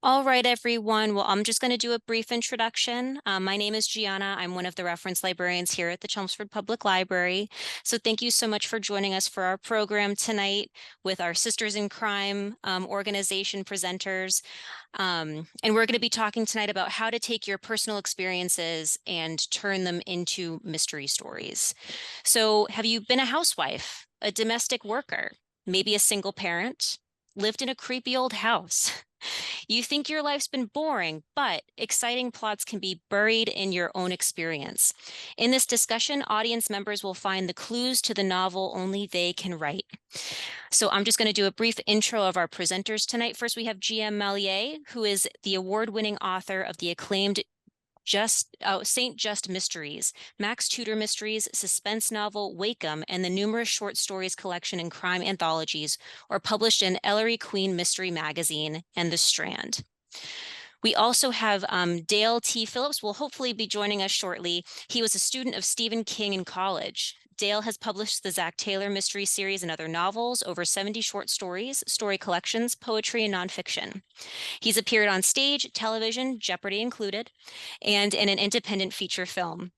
All right, everyone. Well, I'm just going to do a brief introduction. My name is Gianna. I'm one of the reference librarians here at the Chelmsford Public Library. So thank you so much for joining us for our program tonight with our Sisters in Crime organization presenters. And we're going to be talking tonight about how to take your personal experiences and turn them into mystery stories. So have you been a housewife, a domestic worker, maybe a single parent, lived in a creepy old house? You think your life's been boring, but exciting plots can be buried in your own experience. In this discussion, audience members will find the clues to the novel only they can write. So I'm just going to do a brief intro of our presenters tonight. First, we have G.M. Mallier, who is the award-winning author of the acclaimed Saint Just Mysteries, Max Tudor Mysteries, suspense novel Wakem, and the numerous short stories collection and crime anthologies are published in Ellery Queen Mystery Magazine and The Strand. We also have Dale T. Phillips will hopefully be joining us shortly. He was a student of Stephen King in college. Dale has published the Zach Taylor mystery series and other novels, over 70 short stories, story collections, poetry, and nonfiction. He's appeared on stage, television, Jeopardy included, and in an independent feature film.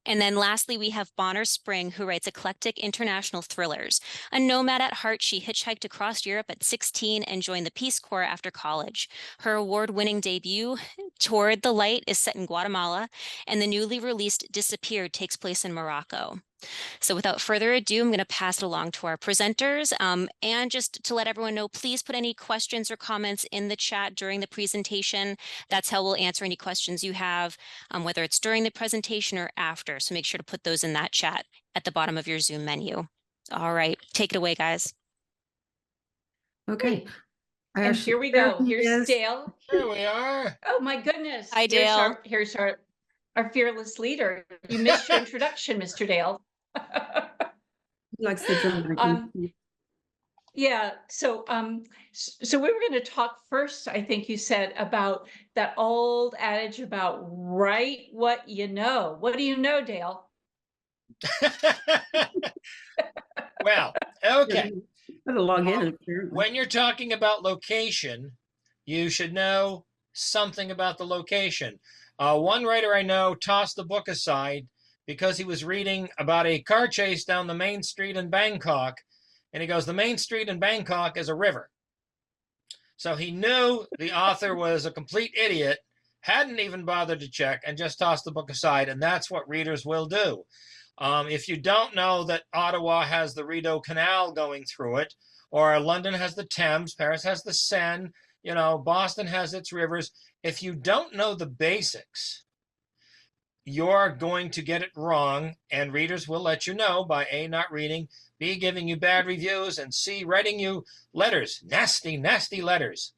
And then lastly, we have Bonner Spring, who writes eclectic international thrillers. A nomad at heart, she hitchhiked across Europe at 16 and joined the Peace Corps after college. Her award-winning debut, Toward the Light, is set in Guatemala, and the newly released Disappeared takes place in Morocco. So without further ado, I'm going to pass it along to our presenters. And just to let everyone know, please put any questions or comments in the chat during the presentation. That's how we'll answer any questions you have, whether it's during the presentation or after. So make sure to put those in that chat at the bottom of your Zoom menu. All right, take it away, guys. Okay. And here we go. Here's is. Dale. Here we are. Oh my goodness. Hi, Dale. Here's our fearless leader. You missed your introduction, Mr. Dale. He likes the dramatic. Yeah. So we were going to talk first, I think you said, about that old adage about write what you know. What do you know, Dale? Well, okay. Better log in. When you're talking about location, you should know something about the location. One writer I know tossed the book aside because he was reading about a car chase down the main street in Bangkok. And he goes, the main street in Bangkok is a river. So he knew the author was a complete idiot, hadn't even bothered to check, and just tossed the book aside. And that's what readers will do. If you don't know that Ottawa has the Rideau Canal going through it, or London has the Thames, Paris has the Seine, Boston has its rivers. If you don't know the basics, you're going to get it wrong, and readers will let you know by A, not reading, B, giving you bad reviews, and C, writing you letters, nasty, nasty letters.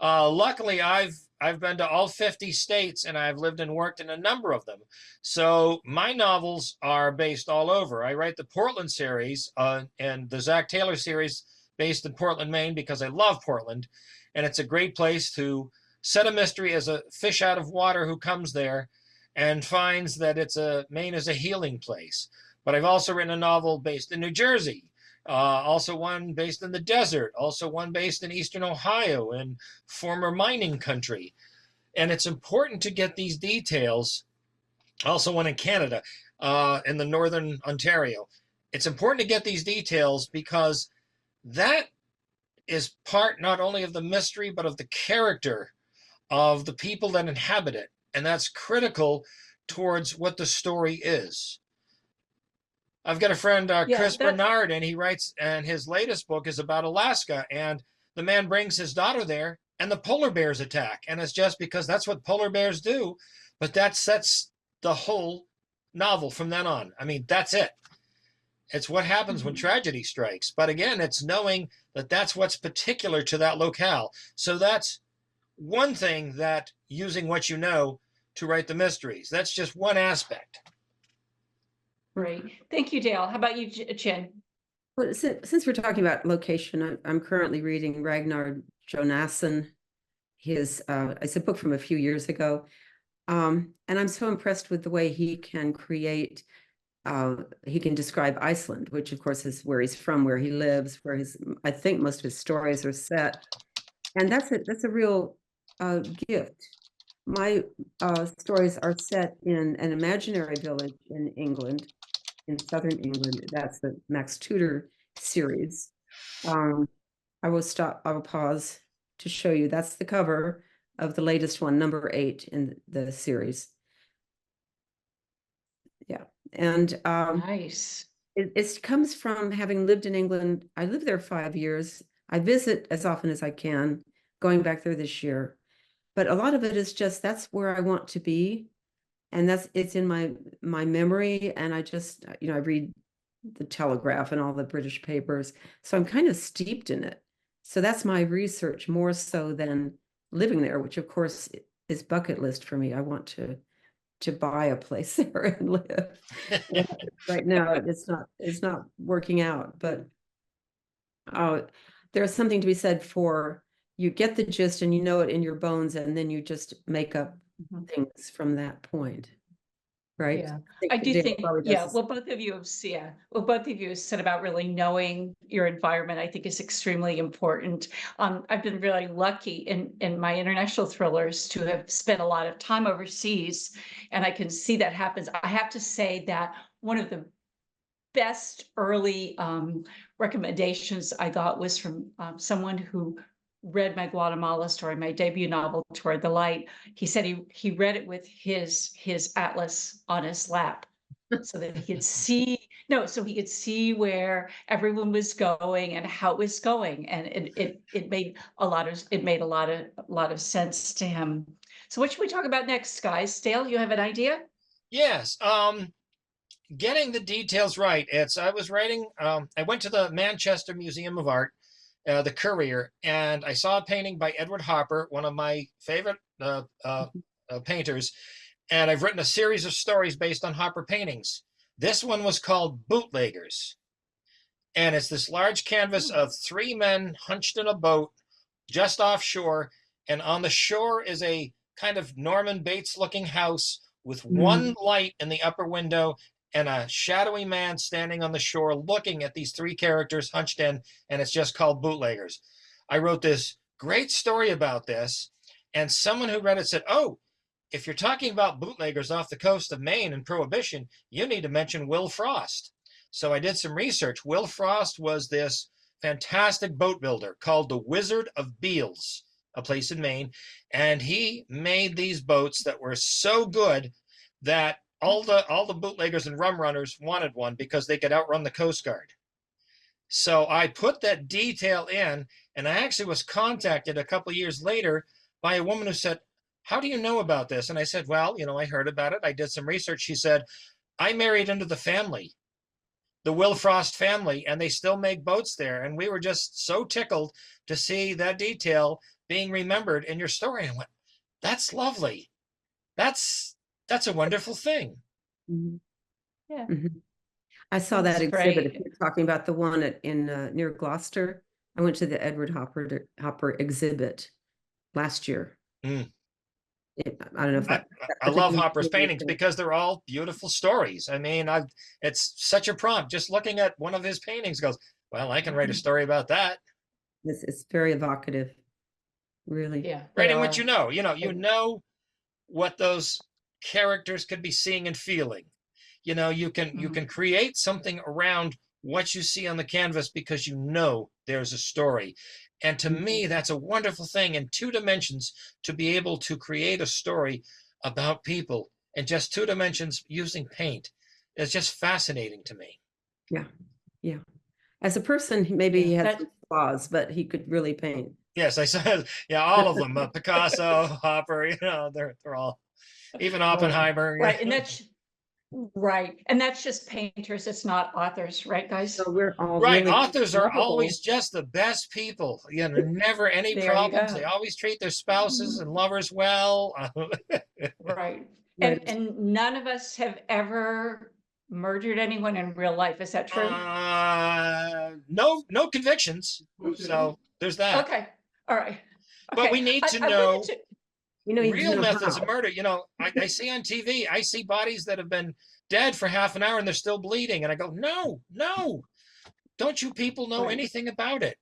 Luckily, I've been to all 50 states, and I've lived and worked in a number of them. So my novels are based all over. I write the Portland series and the Zach Taylor series based in Portland, Maine, because I love Portland, and it's a great place to set a mystery as a fish out of water who comes there and finds that Maine is a healing place. But I've also written a novel based in New Jersey, also one based in the desert, also one based in Eastern Ohio in former mining country. And it's important to get these details, also one in Canada, in the Northern Ontario. It's important to get these details because that is part not only of the mystery, but of the character of the people that inhabit it. And that's critical towards what the story is. I've got a friend, Chris Bernard, and he writes, and his latest book is about Alaska. And the man brings his daughter there, and the polar bears attack. And it's just because that's what polar bears do. But that sets the whole novel from then on. I mean, that's it. It's what happens when tragedy strikes. But again, it's knowing that that's what's particular to that locale. So that's one thing, that using what you know to write the mysteries. That's just one aspect. Great. Thank you, Dale. How about you, Jen? Well, since we're talking about location, I'm currently reading Ragnar Jonasson. It's a book from a few years ago. And I'm so impressed with the way he can create, he can describe Iceland, which of course is where he's from, where he lives, I think most of his stories are set. And that's a real gift. My stories are set in an imaginary village in England, in southern England. That's the Max Tudor series. I will pause to show you. That's the cover of the latest one, number 8 in the series. Yeah. And Nice. it comes from having lived in England. I lived there 5 years. I visit as often as I can, going back there this year. But a lot of it is just that's where I want to be. And it's in my memory. And I just, I read the Telegraph and all the British papers. So I'm kind of steeped in it. So that's my research more so than living there, which of course is bucket list for me. I want to buy a place there and live. Right now it's not working out, but there's something to be said for you get the gist and you know it in your bones, and then you just make up things from that point. Right. Yeah, I do Dale think, probably does yeah, this. what both of you have said about really knowing your environment, I think is extremely important. I've been really lucky in my international thrillers to have spent a lot of time overseas, and I can see that happens. I have to say that one of the best early recommendations I got was from someone who read my Guatemala story, my debut novel, Toward the Light. He said he read it with his atlas on his lap, so that he could see so he could see where everyone was going and how it was going, and it made a lot of sense to him. So what should we talk about next, guys? Dale, you have an idea? Yes. Getting the details right. I was writing, I went to the Manchester Museum of Art, the Courier, and I saw a painting by Edward Hopper, one of my favorite painters. And I've written a series of stories based on Hopper paintings. This one was called Bootleggers. And it's this large canvas of 3 men hunched in a boat just offshore. And on the shore is a kind of Norman Bates looking house with one light in the upper window and a shadowy man standing on the shore looking at these 3 characters hunched in, and it's just called Bootleggers. I wrote this great story about this, and someone who read it said, oh, if you're talking about bootleggers off the coast of Maine and Prohibition, you need to mention Will Frost. So I did some research. Will Frost was this fantastic boat builder called the Wizard of Beals, a place in Maine, and he made these boats that were so good that all the bootleggers and rum runners wanted one because they could outrun the Coast Guard. So I put that detail in, and I actually was contacted a couple of years later by a woman who said, how do you know about this? And I said, well, I heard about it. I did some research. She said, I married into the family, the Will Frost family, and they still make boats there. And we were just so tickled to see that detail being remembered in your story. And I went, that's lovely. That's a wonderful thing. Yeah. I saw That's that exhibit. If great. you're talking about the one in near Gloucester, I went to the Edward Hopper exhibit last year. I don't know if that I love Hopper's paintings because they're all beautiful stories. I mean, it's such a prompt. Just looking at one of his paintings goes, well, I can write a story about that. It's very evocative, really. Yeah. Writing what you know what those characters could be seeing and feeling. You can create something around what you see on the canvas because there's a story. And to me, that's a wonderful thing in 2 dimensions, to be able to create a story about people in just 2 dimensions using paint. It's just fascinating to me. Yeah. Yeah. As a person, maybe he had some flaws, but he could really paint. Yes, I said, yeah, all of them. Picasso, Hopper, they're all, even Oppenheimer. Right. And that's just painters. It's not authors, right, guys? So we're all right. really Authors are lovable. always just the best people. Never any problems. They always treat their spouses and lovers well. Right. And none of us have ever murdered anyone in real life. Is that true? No convictions. So there's that. Okay. All right. But Okay. we need to know real know methods how. of murder. I see on TV, I see bodies that have been dead for half an hour and they're still bleeding. And I go, no. don't you people know Right. anything about it?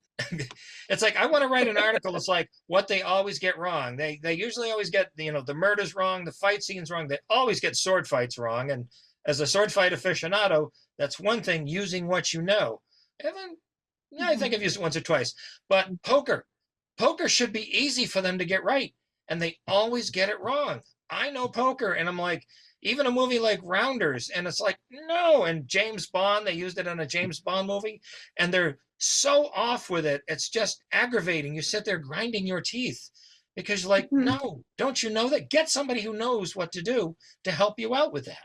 It's like, I want to write an article. It's like what they always get wrong. They usually always get, the murders wrong, the fight scenes wrong. They always get sword fights wrong. And as a sword fight aficionado, that's one thing, using what you know. And then, yeah, I think I've used it once or twice. But poker should be easy for them to get right. And they always get it wrong. I know poker, and I'm like, even a movie like Rounders, and it's like, no. And James Bond, they used it in a James Bond movie, and they're so off with it. It's just aggravating. You sit there grinding your teeth because you're like, no, don't you know that? Get somebody who knows what to do to help you out with that.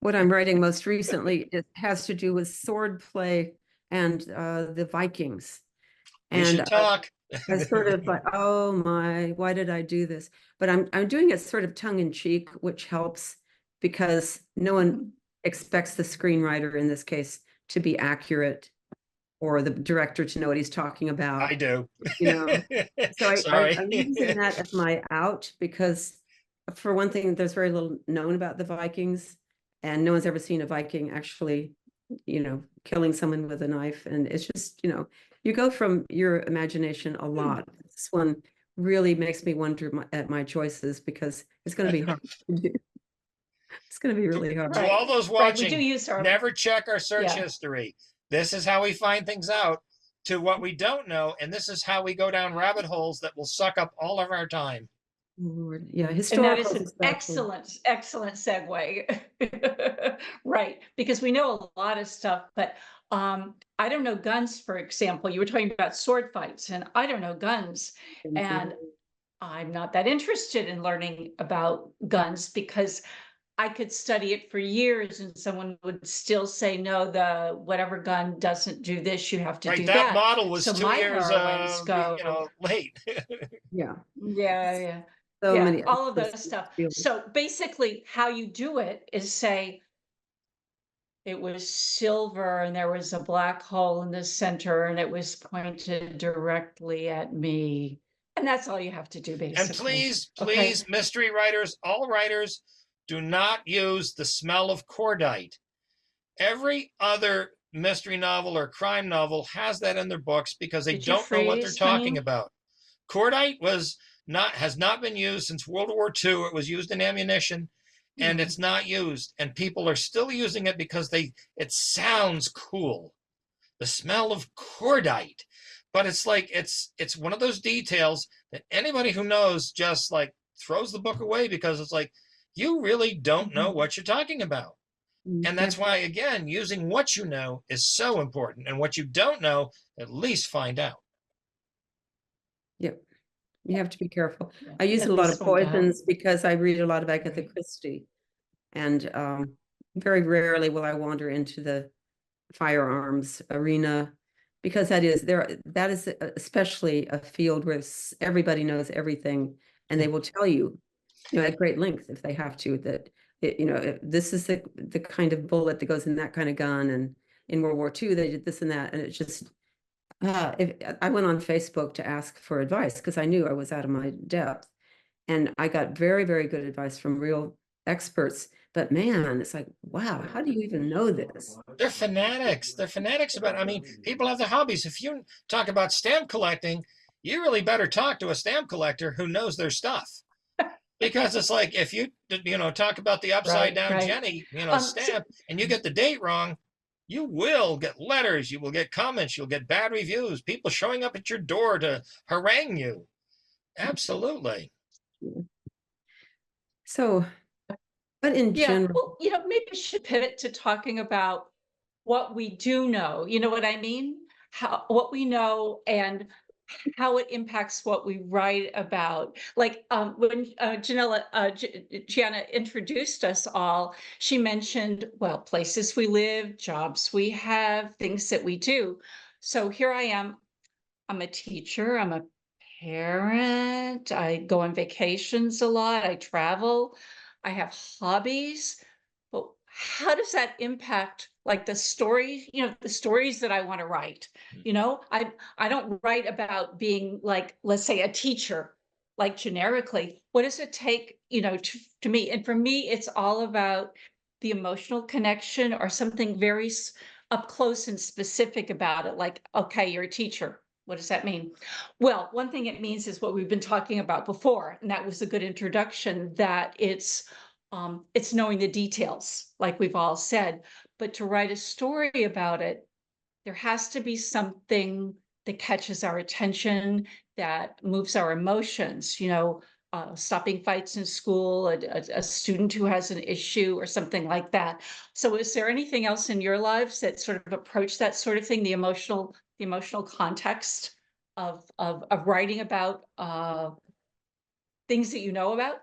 What I'm writing most recently, it has to do with sword play and the Vikings. We And should talk. I sort of like, oh my, why did I do this? But I'm doing it sort of tongue in cheek, which helps because no one expects the screenwriter in this case to be accurate or the director to know what he's talking about. I do. So Sorry. I'm using that as my out because for one thing, there's very little known about the Vikings and no one's ever seen a Viking actually, killing someone with a knife. And it's just, you go from your imagination a lot. This one really makes me wonder at my choices because it's going to be hard to do. It's going to be really hard. To all those watching, We do use our never check our search history. This is how we find things out to what we don't know. And this is how we go down rabbit holes that will suck up all of our time. Lord. Yeah, And historical. that is an excellent segue. Right, because we know a lot of stuff, but I don't know guns, for example. You were talking about sword fights, and I don't know guns. And I'm not that interested in learning about guns because I could study it for years and someone would still say, no, the whatever gun doesn't do this, you have to do that. that. Model was So 2 my years go, late. Yeah. Yeah. So Yeah, many all of those stuff. So basically how you do it is say, it was silver and there was a black hole in the center and it was pointed directly at me. And that's all you have to do, basically. And please, mystery writers, all writers, do not use the smell of cordite. Every other mystery novel or crime novel has that in their books because they don't know what they're talking about. Cordite has not been used since World War II. It was used in ammunition, and it's not used. And people are still using it because it sounds cool. The smell of cordite. But it's like it's one of those details that anybody who knows just like throws the book away because it's like, you really don't know what you're talking about. And that's why, again, using what you know is so important. And what you don't know, at least find out. Yep. You have to be careful. I use a lot of poisons because I read a lot of Agatha Christie. And very rarely will I wander into the firearms arena because that is especially a field where everybody knows everything and they will tell you, at great length if they have to, that this is the kind of bullet that goes in that kind of gun, and in World War II they did this and that, and it just if I went on Facebook to ask for advice because I knew I was out of my depth, and I got very, very good advice from real experts. But man, it's like, wow, how do you even know this? They're fanatics. They're fanatics about it. I mean, people have their hobbies. If you talk about stamp collecting, you really better talk to a stamp collector who knows their stuff. Because it's like, if you talk about the upside down Jenny, stamp, and you get the date wrong, you will get letters, you will get comments, you'll get bad reviews, people showing up at your door to harangue you. Absolutely. So, but in general, well, maybe we should pivot to talking about what we do know. You know what I mean? What we know and how it impacts what we write about. Like when Jianna introduced us all, she mentioned, well, places we live, jobs we have, things that we do. So here I am. I'm a teacher. I'm a parent. I go on vacations a lot. I travel. I have hobbies. But how does that impact like the story, the stories that I want to write? I don't write about being like, let's say, a teacher, like generically. What does it take, to me? And for me, it's all about the emotional connection or something very up close and specific about it, like, okay, you're a teacher. What does that mean? Well, one thing it means is what we've been talking about before, and that was a good introduction, that it's knowing the details, like we've all said. But to write a story about it, there has to be something that catches our attention, that moves our emotions, stopping fights in school, a student who has an issue or something like that. So is there anything else in your lives that sort of approach that sort of thing, the emotional context of writing about things that you know about?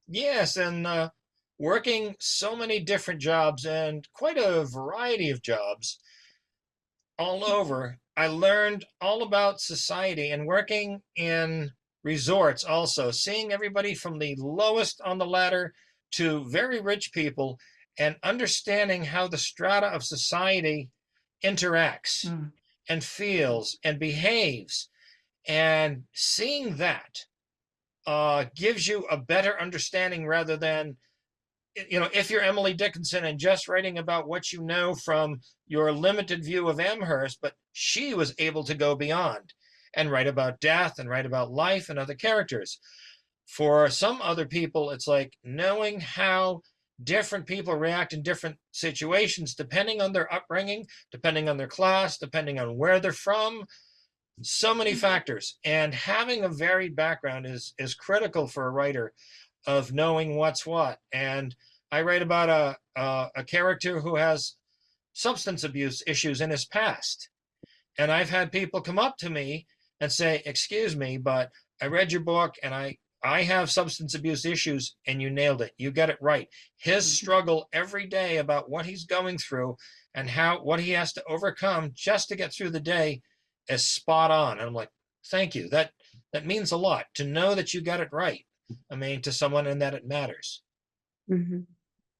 Yes, and working so many different jobs and quite a variety of jobs all over, I learned all about society and working in resorts also, seeing everybody from the lowest on the ladder to very rich people and understanding how the strata of society interacts Mm. and feels and behaves. And seeing that gives you a better understanding rather than, if you're Emily Dickinson and just writing about what you know from your limited view of Amherst, but she was able to go beyond and write about death and write about life and other characters. For some other people, it's like knowing how different people react in different situations, depending on their upbringing, depending on their class, depending on where they're from, so many factors. And having a varied background is critical for a writer of knowing what's what. And I write about a character who has substance abuse issues in his past. And I've had people come up to me and say, "Excuse me, but I read your book and I have substance abuse issues and you nailed it. You get it right." His struggle every day about what he's going through and what he has to overcome just to get through the day is spot on. And I'm like, "Thank you. That means a lot to know that you got it right. I mean, to someone and that it matters." Mhm.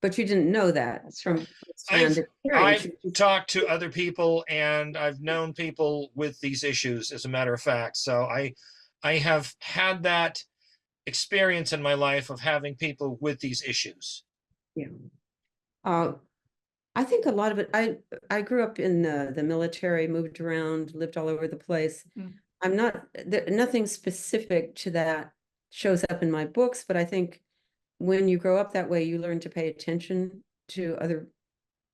But you didn't know that That's from I've firsthand experience. I've talked to other people and I've known people with these issues, as a matter of fact. So I have had that experience in my life of having people with these issues. Yeah. Uh, I think a lot of it, I grew up in the military, moved around, lived all over the place. Mm. I'm not, nothing specific to that shows up in my books, but I think when you grow up that way, you learn to pay attention to other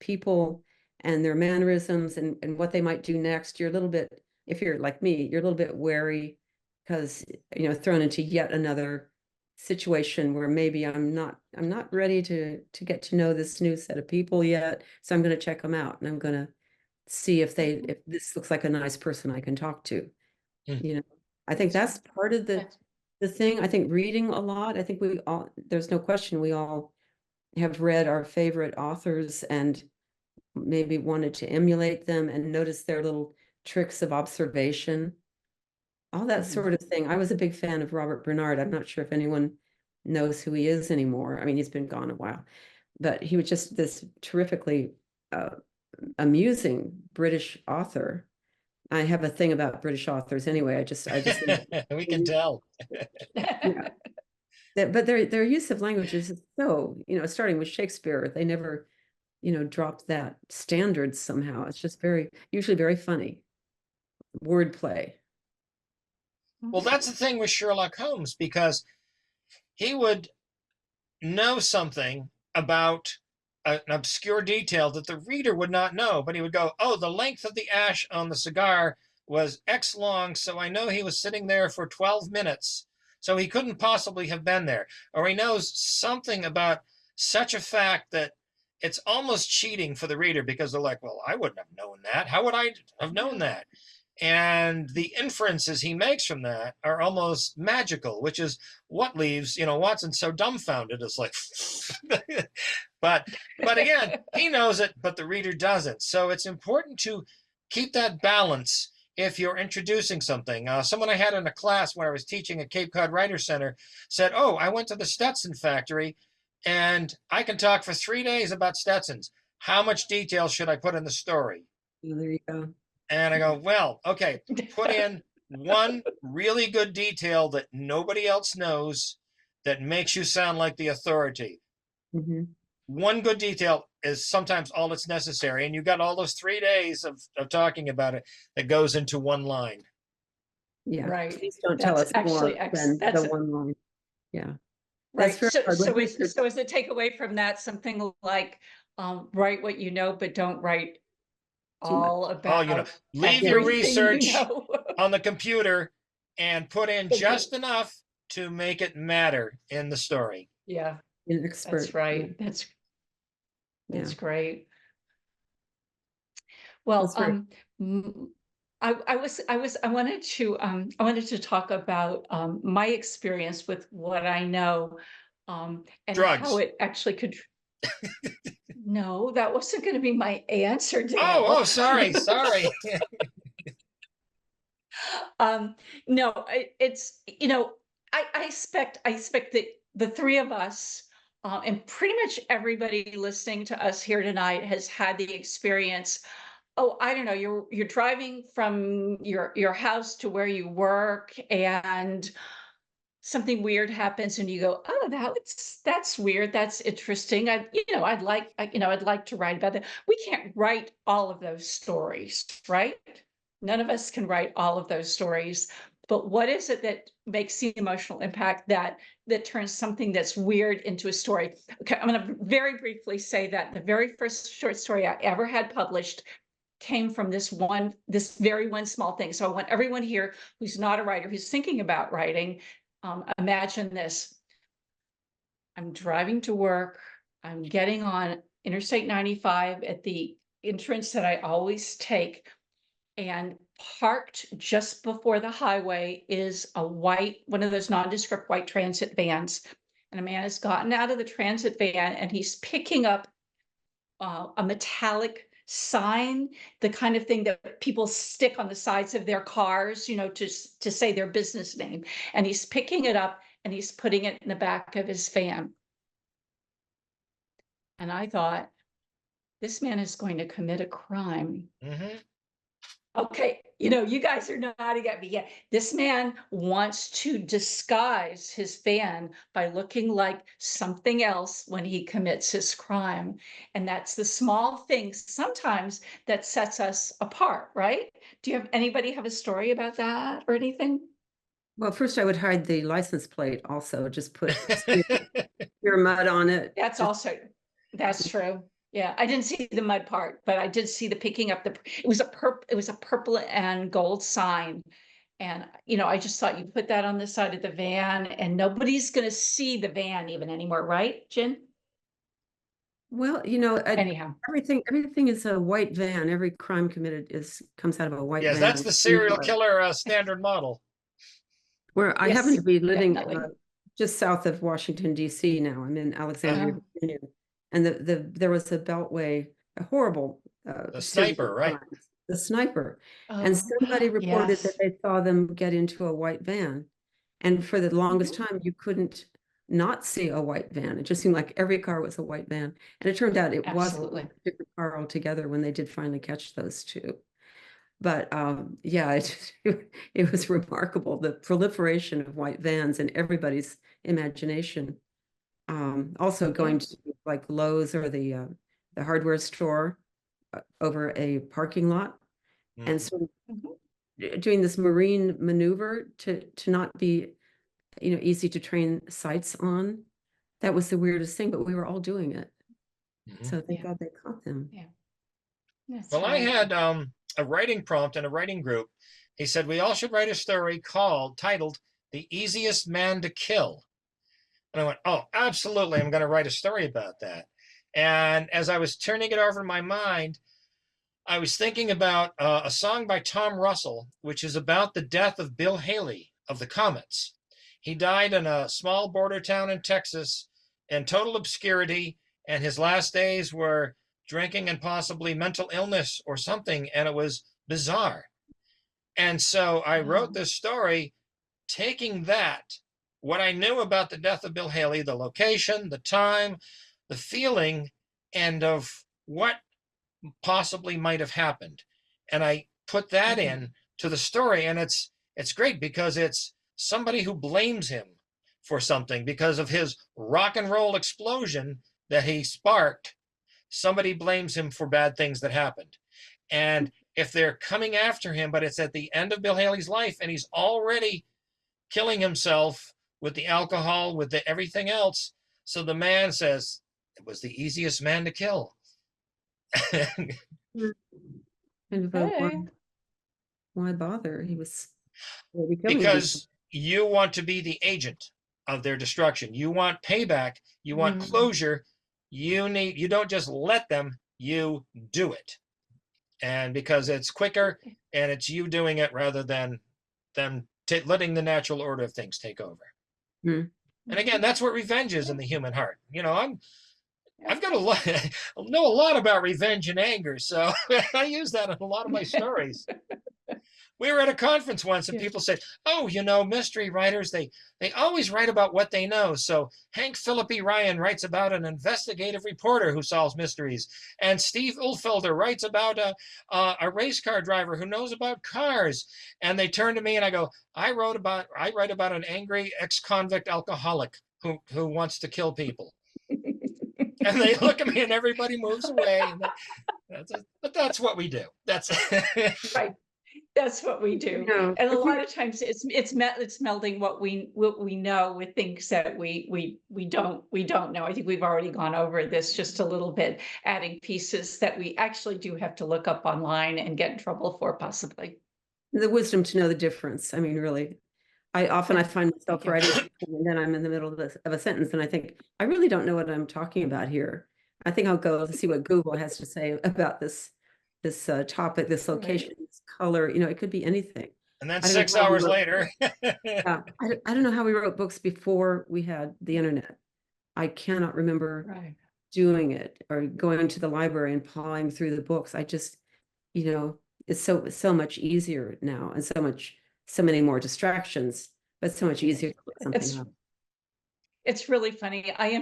people and their mannerisms and what they might do next. You're a little bit, if you're like me, you're a little bit wary because, thrown into yet another situation where maybe I'm not ready to get to know this new set of people yet. So I'm going to check them out and I'm going to see if this looks like a nice person I can talk to. Mm. I think that's part of the thing. I think reading a lot, I think there's no question we all have read our favorite authors and maybe wanted to emulate them and notice their little tricks of observation, all that sort of thing. I was a big fan of Robert Bernard. I'm not sure if anyone knows who he is anymore. I mean, he's been gone a while, but he was just this terrifically amusing British author. I have a thing about British authors anyway. I just We can tell. yeah. But their use of languages is so, starting with Shakespeare, they never, dropped that standard somehow. It's just usually very funny wordplay. Well, that's the thing with Sherlock Holmes, because he would know something about an obscure detail that the reader would not know, but he would go, "Oh, the length of the ash on the cigar was X long, so I know he was sitting there for 12 minutes, so he couldn't possibly have been there." Or he knows something about such a fact that it's almost cheating for the reader, because they're like, "Well, I wouldn't have known that. How would I have known that?" And the inferences he makes from that are almost magical, which is what leaves, Watson so dumbfounded. It's like, but again, he knows it, but the reader doesn't. So it's important to keep that balance if you're introducing something. Someone I had in a class when I was teaching at Cape Cod Writer Center said, "Oh, I went to the Stetson factory and I can talk for 3 days about Stetsons. How much detail should I put in the story?" Oh, there you go. And I go, "Well, okay, put in one really good detail that nobody else knows that makes you sound like the authority. Mhm. One good detail, is sometimes all that's necessary. And you got all those 3 days of talking about it that goes into one line. Yeah. Right. Please don't tell That's us more actually than that's the one line. Yeah. right. That's very So, hard. so When is the takeaway from that something like, write what you know, but don't write too much. all Oh, you know, about leave your everything you research know. on the computer and put in Thank you. just enough to make it matter in the story. Yeah, An expert. that's right. Yeah. That's Yeah. great. Well, That's very mm, I wanted to talk about my experience with what I know, and how Drugs. it actually could. No, that wasn't going to be my answer, Oh, Dale. sorry. No, it's, I expect that the three of us, and pretty much everybody listening to us here tonight has had the experience. Oh, I don't know, you're driving from your house to where you work, and something weird happens and you go, oh, that's weird, that's interesting. I'd like to write about that. We can't write all of those stories, right? None of us can write all of those stories. But what is it that makes the emotional impact that turns something that's weird into a story? Okay, I'm going to very briefly say that the very first short story I ever had published came from this very one small thing. So I want everyone here who's not a writer, who's thinking about writing, imagine this. I'm driving to work. I'm getting on Interstate 95 at the entrance that I always take. And parked just before the highway is one of those nondescript white transit vans. And a man has gotten out of the transit van and he's picking up a metallic sign, the kind of thing that people stick on the sides of their cars, to say their business name. And he's picking it up and he's putting it in the back of his van. And I thought, this man is going to commit a crime. Mm-hmm. Okay, you guys are nodding at me. Yeah, this man wants to disguise his van by looking like something else when he commits his crime. And that's the small things sometimes that sets us apart, right? Do you have anybody have a story about that or anything? Well, first I would hide the license plate also, just put your mud on it. That's true. Yeah, I didn't see the mud part, but I did see the picking up it was a purple and gold sign. And, I just thought you put that on the side of the van and nobody's going to see the van even anymore, right, Jen? Well, Anyhow. everything is a white van. Every crime committed comes out of a white Yes, van. that's the serial killer standard model. Where I Yes, happen to be living definitely. just south of Washington, D.C. now. I'm in Alexandria, Virginia. And there was a beltway, a horrible The series sniper, of right? crimes. The sniper. And Oh, somebody reported that yes. they saw them get into a white van. And for the longest time, you couldn't not see a white van. It just seemed like every car was a white van. And it turned out it wasn't Absolutely. a different car altogether when they did finally catch those two. But yeah, it was remarkable, the proliferation of white vans in everybody's imagination. Also going to like Lowe's or the hardware store over a parking lot, and sort of doing this marine maneuver to not be, easy to train sights on. That was the weirdest thing, but we were all doing it. So thank God they caught them. Yeah. That's Well, I right. had a writing prompt in a writing group. He said we all should write a story titled "The Easiest Man to Kill." And I went, oh, absolutely, I'm going to write a story about that. And as I was turning it over in my mind, I was thinking about a song by Tom Russell, which is about the death of Bill Haley of the Comets. He died in a small border town in Texas in total obscurity, and his last days were drinking and possibly mental illness or something, and it was bizarre. And so I wrote this story taking what I knew about the death of Bill Haley, the location, the time, the feeling, and of what possibly might have happened. And I put that in to the story, and it's great because it's somebody who blames him for something because of his rock and roll explosion that he sparked. somebody blames him for bad things that happened. And if they're coming after him, but it's at the end of Bill Haley's life and he's already killing himself with the alcohol, with the everything else. So the man says, it was the easiest man to kill. And Okay. why bother? He was already killing Because you want to be the agent of their destruction. You want payback. You want Mm. closure. You don't just let them, you do it. And because it's quicker and it's you doing it rather than them letting the natural order of things take over. Hmm. And again, that's what revenge is in the human heart. I've got a lot, know a lot about revenge and anger, so I use that in a lot of my stories. We were at a conference once and people said, oh, mystery writers, they always write about what they know. So Hank Phillippe Ryan writes about an investigative reporter who solves mysteries. And Steve Ulfelder writes about a race car driver who knows about cars. And they turn to me and I go, I write about an angry ex-convict alcoholic who wants to kill people. And they look at me and everybody moves away. But that's what we do. That's Right. That's what we do. No, And a lot of times it's melding what we know with things that we don't know. I think we've already gone over this just a little bit, adding pieces that we actually do have to look up online and get in trouble for possibly. the wisdom to know the difference. I mean, really, I find myself Thank you. writing something and then I'm in the middle of a sentence and I think, I really don't know what I'm talking about here. I think I'll go see what Google has to say about this topic, this location, this color, it could be anything. And then I don't know 6 how we hours wrote- later. Yeah, I don't know how we wrote books before we had the internet. I cannot remember Right. doing it or going to the library and pawing through the books. I just, it's so much easier now and so many more distractions, but so much easier to look something It's up. It's really funny. I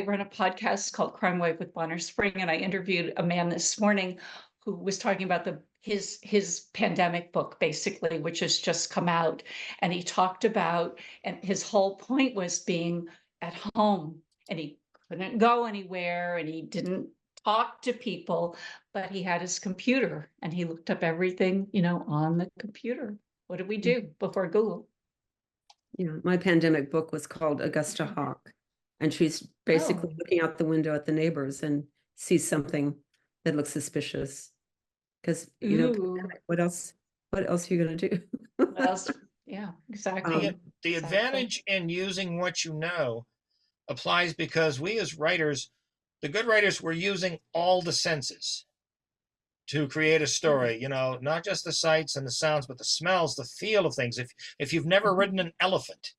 run a podcast called Crime Wave with Bonner Spring, and I interviewed a man this morning who was talking about his pandemic book, basically, which has just come out. And he talked about, and his whole point was being at home, and he couldn't go anywhere, and he didn't talk to people, but he had his computer, and he looked up everything, on the computer. What did we do before Google? My pandemic book was called Augusta Hawk, and she's basically looking out the window at the neighbors and sees something that looks suspicious. Because Ooh. what else are you going to do? What else? Yeah, exactly. The Exactly. advantage in using what you know applies because we as writers, the good writers, were using all the senses to create a story, not just the sights and the sounds, but the smells, the feel of things. If you've never ridden an elephant,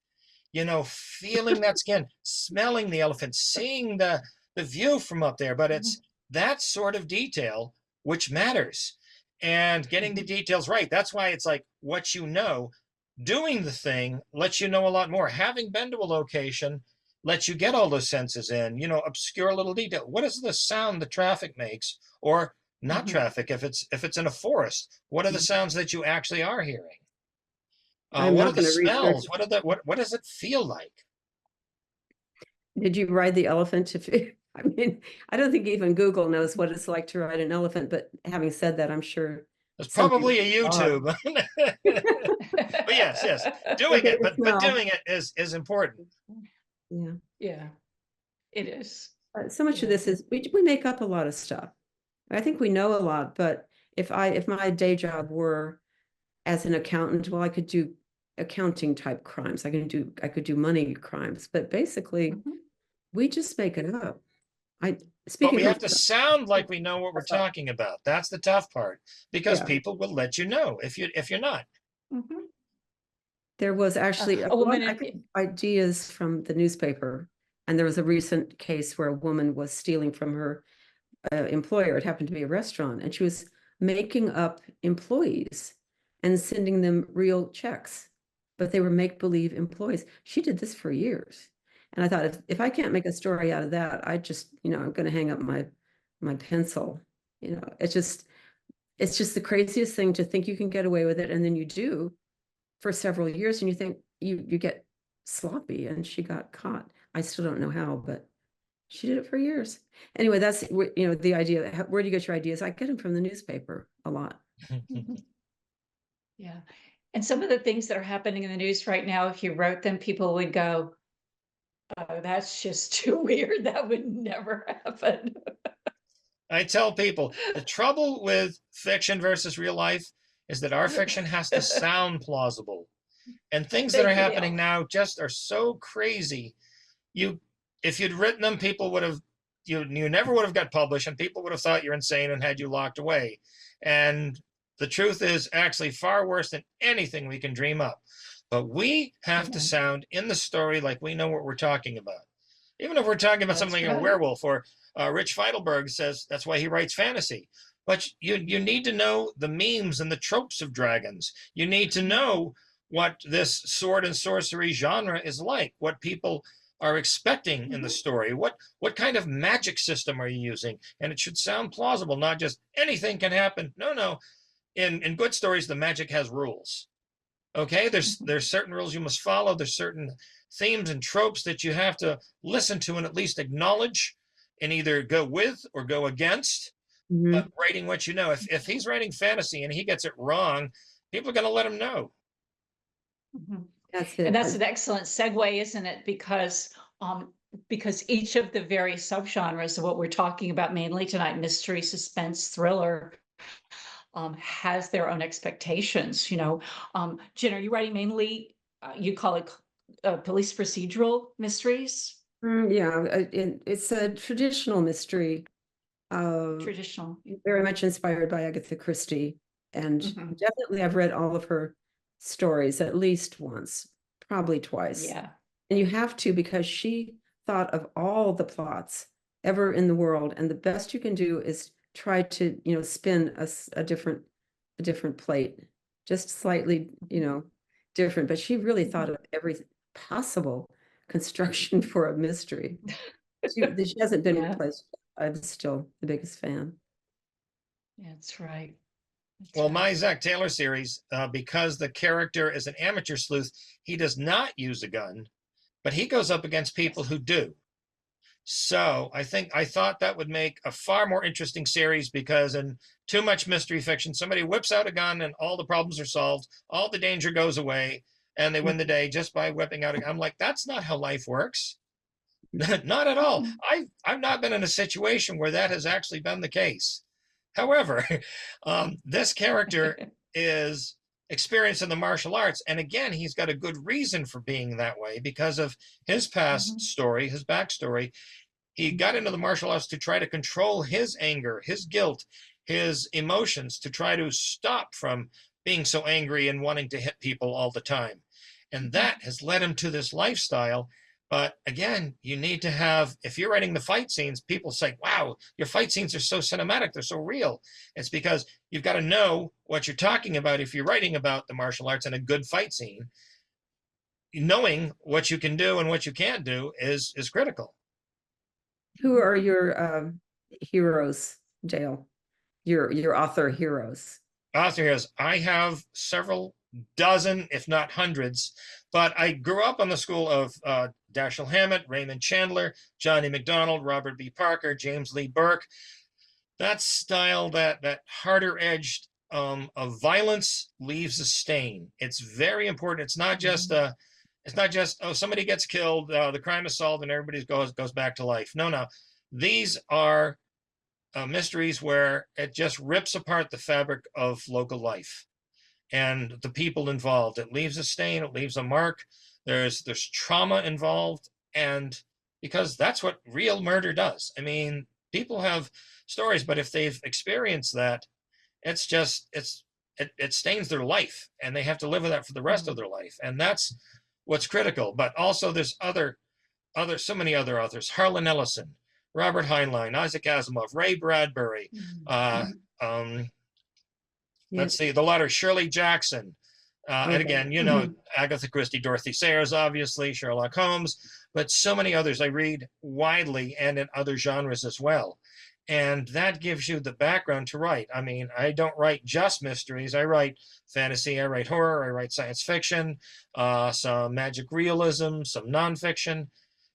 feeling that skin, smelling the elephant, seeing the view from up there, but it's that sort of detail which matters, and getting the details right. That's why it's like what you know. Doing the thing lets you know a lot more. Having been to a location lets you get all those senses in, obscure little detail. What is the sound the traffic makes, or not traffic? If it's in a forest, what are the sounds that you actually are hearing? I'm What not are the going to research. smells? What does it feel like? Did you ride the elephant? I mean, I don't think even Google knows what it's like to ride an elephant, but having said that, I'm sure There's some probably a people are. YouTube. But yes, doing Okay, it, but smell. doing it is important. Yeah. Yeah, it is. So much of this is we make up a lot of stuff. I think we know a lot, but if my day job were as an accountant, well, I could do accounting type crimes. I could do money crimes, but basically we just make it up. But Speaking we from have to sound like we know what we're talking about. That's the tough part, because Yeah. people will let you know if you're not. Mhm. There was actually A woman I in- get ideas from the newspaper, and there was a recent case where a woman was stealing from her employer. It happened to be a restaurant, and she was making up employees and sending them real checks, but they were make-believe employees. She did this for years, and I thought, if I can't make a story out of that, I just, I'm going to hang up my pencil. It's just the craziest thing to think you can get away with it, and then you do for several years, and you think you get sloppy, and she got caught. I still don't know how, but She did it for years. Anyway, that's, the idea. Where do you get your ideas? I get them from the newspaper a lot. Yeah. And some of the things that are happening in the news right now, if you wrote them, people would go, oh, that's just too weird. That would never happen. I tell people the trouble with fiction versus real life is that our fiction has to sound plausible. And things that are happening now just are so crazy. If you'd written them, people would have, you never would have got published, and people would have thought you're insane and had you locked away. And the truth is actually far worse than anything we can dream up. But we have to sound in the story like we know what we're talking about. Even if we're talking about something like a werewolf, or Rich Feidelberg says that's why he writes fantasy. But you need to know the memes and the tropes of dragons. You need to know what this sword and sorcery genre is like, what people are expecting in the story, what kind of magic system are you using, and it should sound plausible, not just anything can happen. No. In good stories, the magic has rules. Okay, there's certain rules you must follow. There's certain themes and tropes that you have to listen to and at least acknowledge, and either go with or go against. But writing what you know, if he's writing fantasy and he gets it wrong, people are going to let him know. That's it. And that's an excellent segue, isn't it? Because each of the various subgenres of what we're talking about mainly tonight, mystery, suspense, thriller, has their own expectations. Jen, are you writing mainly, you call it police procedural mysteries? Yeah, it's a traditional mystery. Traditional. Very much inspired by Agatha Christie. And definitely I've read all of her stories at least once, probably twice. Yeah. And you have to, because she thought of all the plots ever in the world. And the best you can do is try to, spin a different plate, just slightly, different. But she really thought of every possible construction for a mystery. She hasn't been replaced. I'm still the biggest fan. That's right. Well, my Zach Taylor series, because the character is an amateur sleuth, he does not use a gun, but he goes up against people who do. So I thought that would make a far more interesting series, because in too much mystery fiction, somebody whips out a gun and all the problems are solved, all the danger goes away, and they win the day just by whipping out a gun. I'm like, that's not how life works. Not at all. I've not been in a situation where that has actually been the case. However, this character is experienced in the martial arts. And again, he's got a good reason for being that way because of his past story, his backstory. He got into the martial arts to try to control his anger, his guilt, his emotions, to try to stop from being so angry and wanting to hit people all the time. And that has led him to this lifestyle. But again, you need to have, if you're writing the fight scenes, people say, wow, your fight scenes are so cinematic, they're so real. It's because you've got to know what you're talking about if you're writing about the martial arts and a good fight scene. Knowing what you can do and what you can't do is critical. Who are your heroes, Dale? Your author heroes? Author heroes. I have several dozen, if not hundreds, but I grew up on the school of Dashiell Hammett, Raymond Chandler, Johnny MacDonald, Robert B. Parker, James Lee Burke. That style, that harder edged of violence leaves a stain. It's very important. It's not just oh, somebody gets killed, the crime is solved, and everybody goes back to life. No. These are mysteries where it just rips apart the fabric of local life and the people involved. It leaves a stain, it leaves a mark. There's trauma involved, and because that's what real murder does. I mean, people have stories, but if they've experienced that, it stains their life, and they have to live with that for the rest of their life. And that's what's critical. But also there's so many other authors: Harlan Ellison, Robert Heinlein, Isaac Asimov, Ray Bradbury, let's see, the letter Shirley Jackson. And again, Agatha Christie, Dorothy Sayers, obviously, Sherlock Holmes, but so many others. I read widely and in other genres as well. And that gives you the background to write. I mean, I don't write just mysteries. I write fantasy, I write horror, I write science fiction, some magic realism, some nonfiction.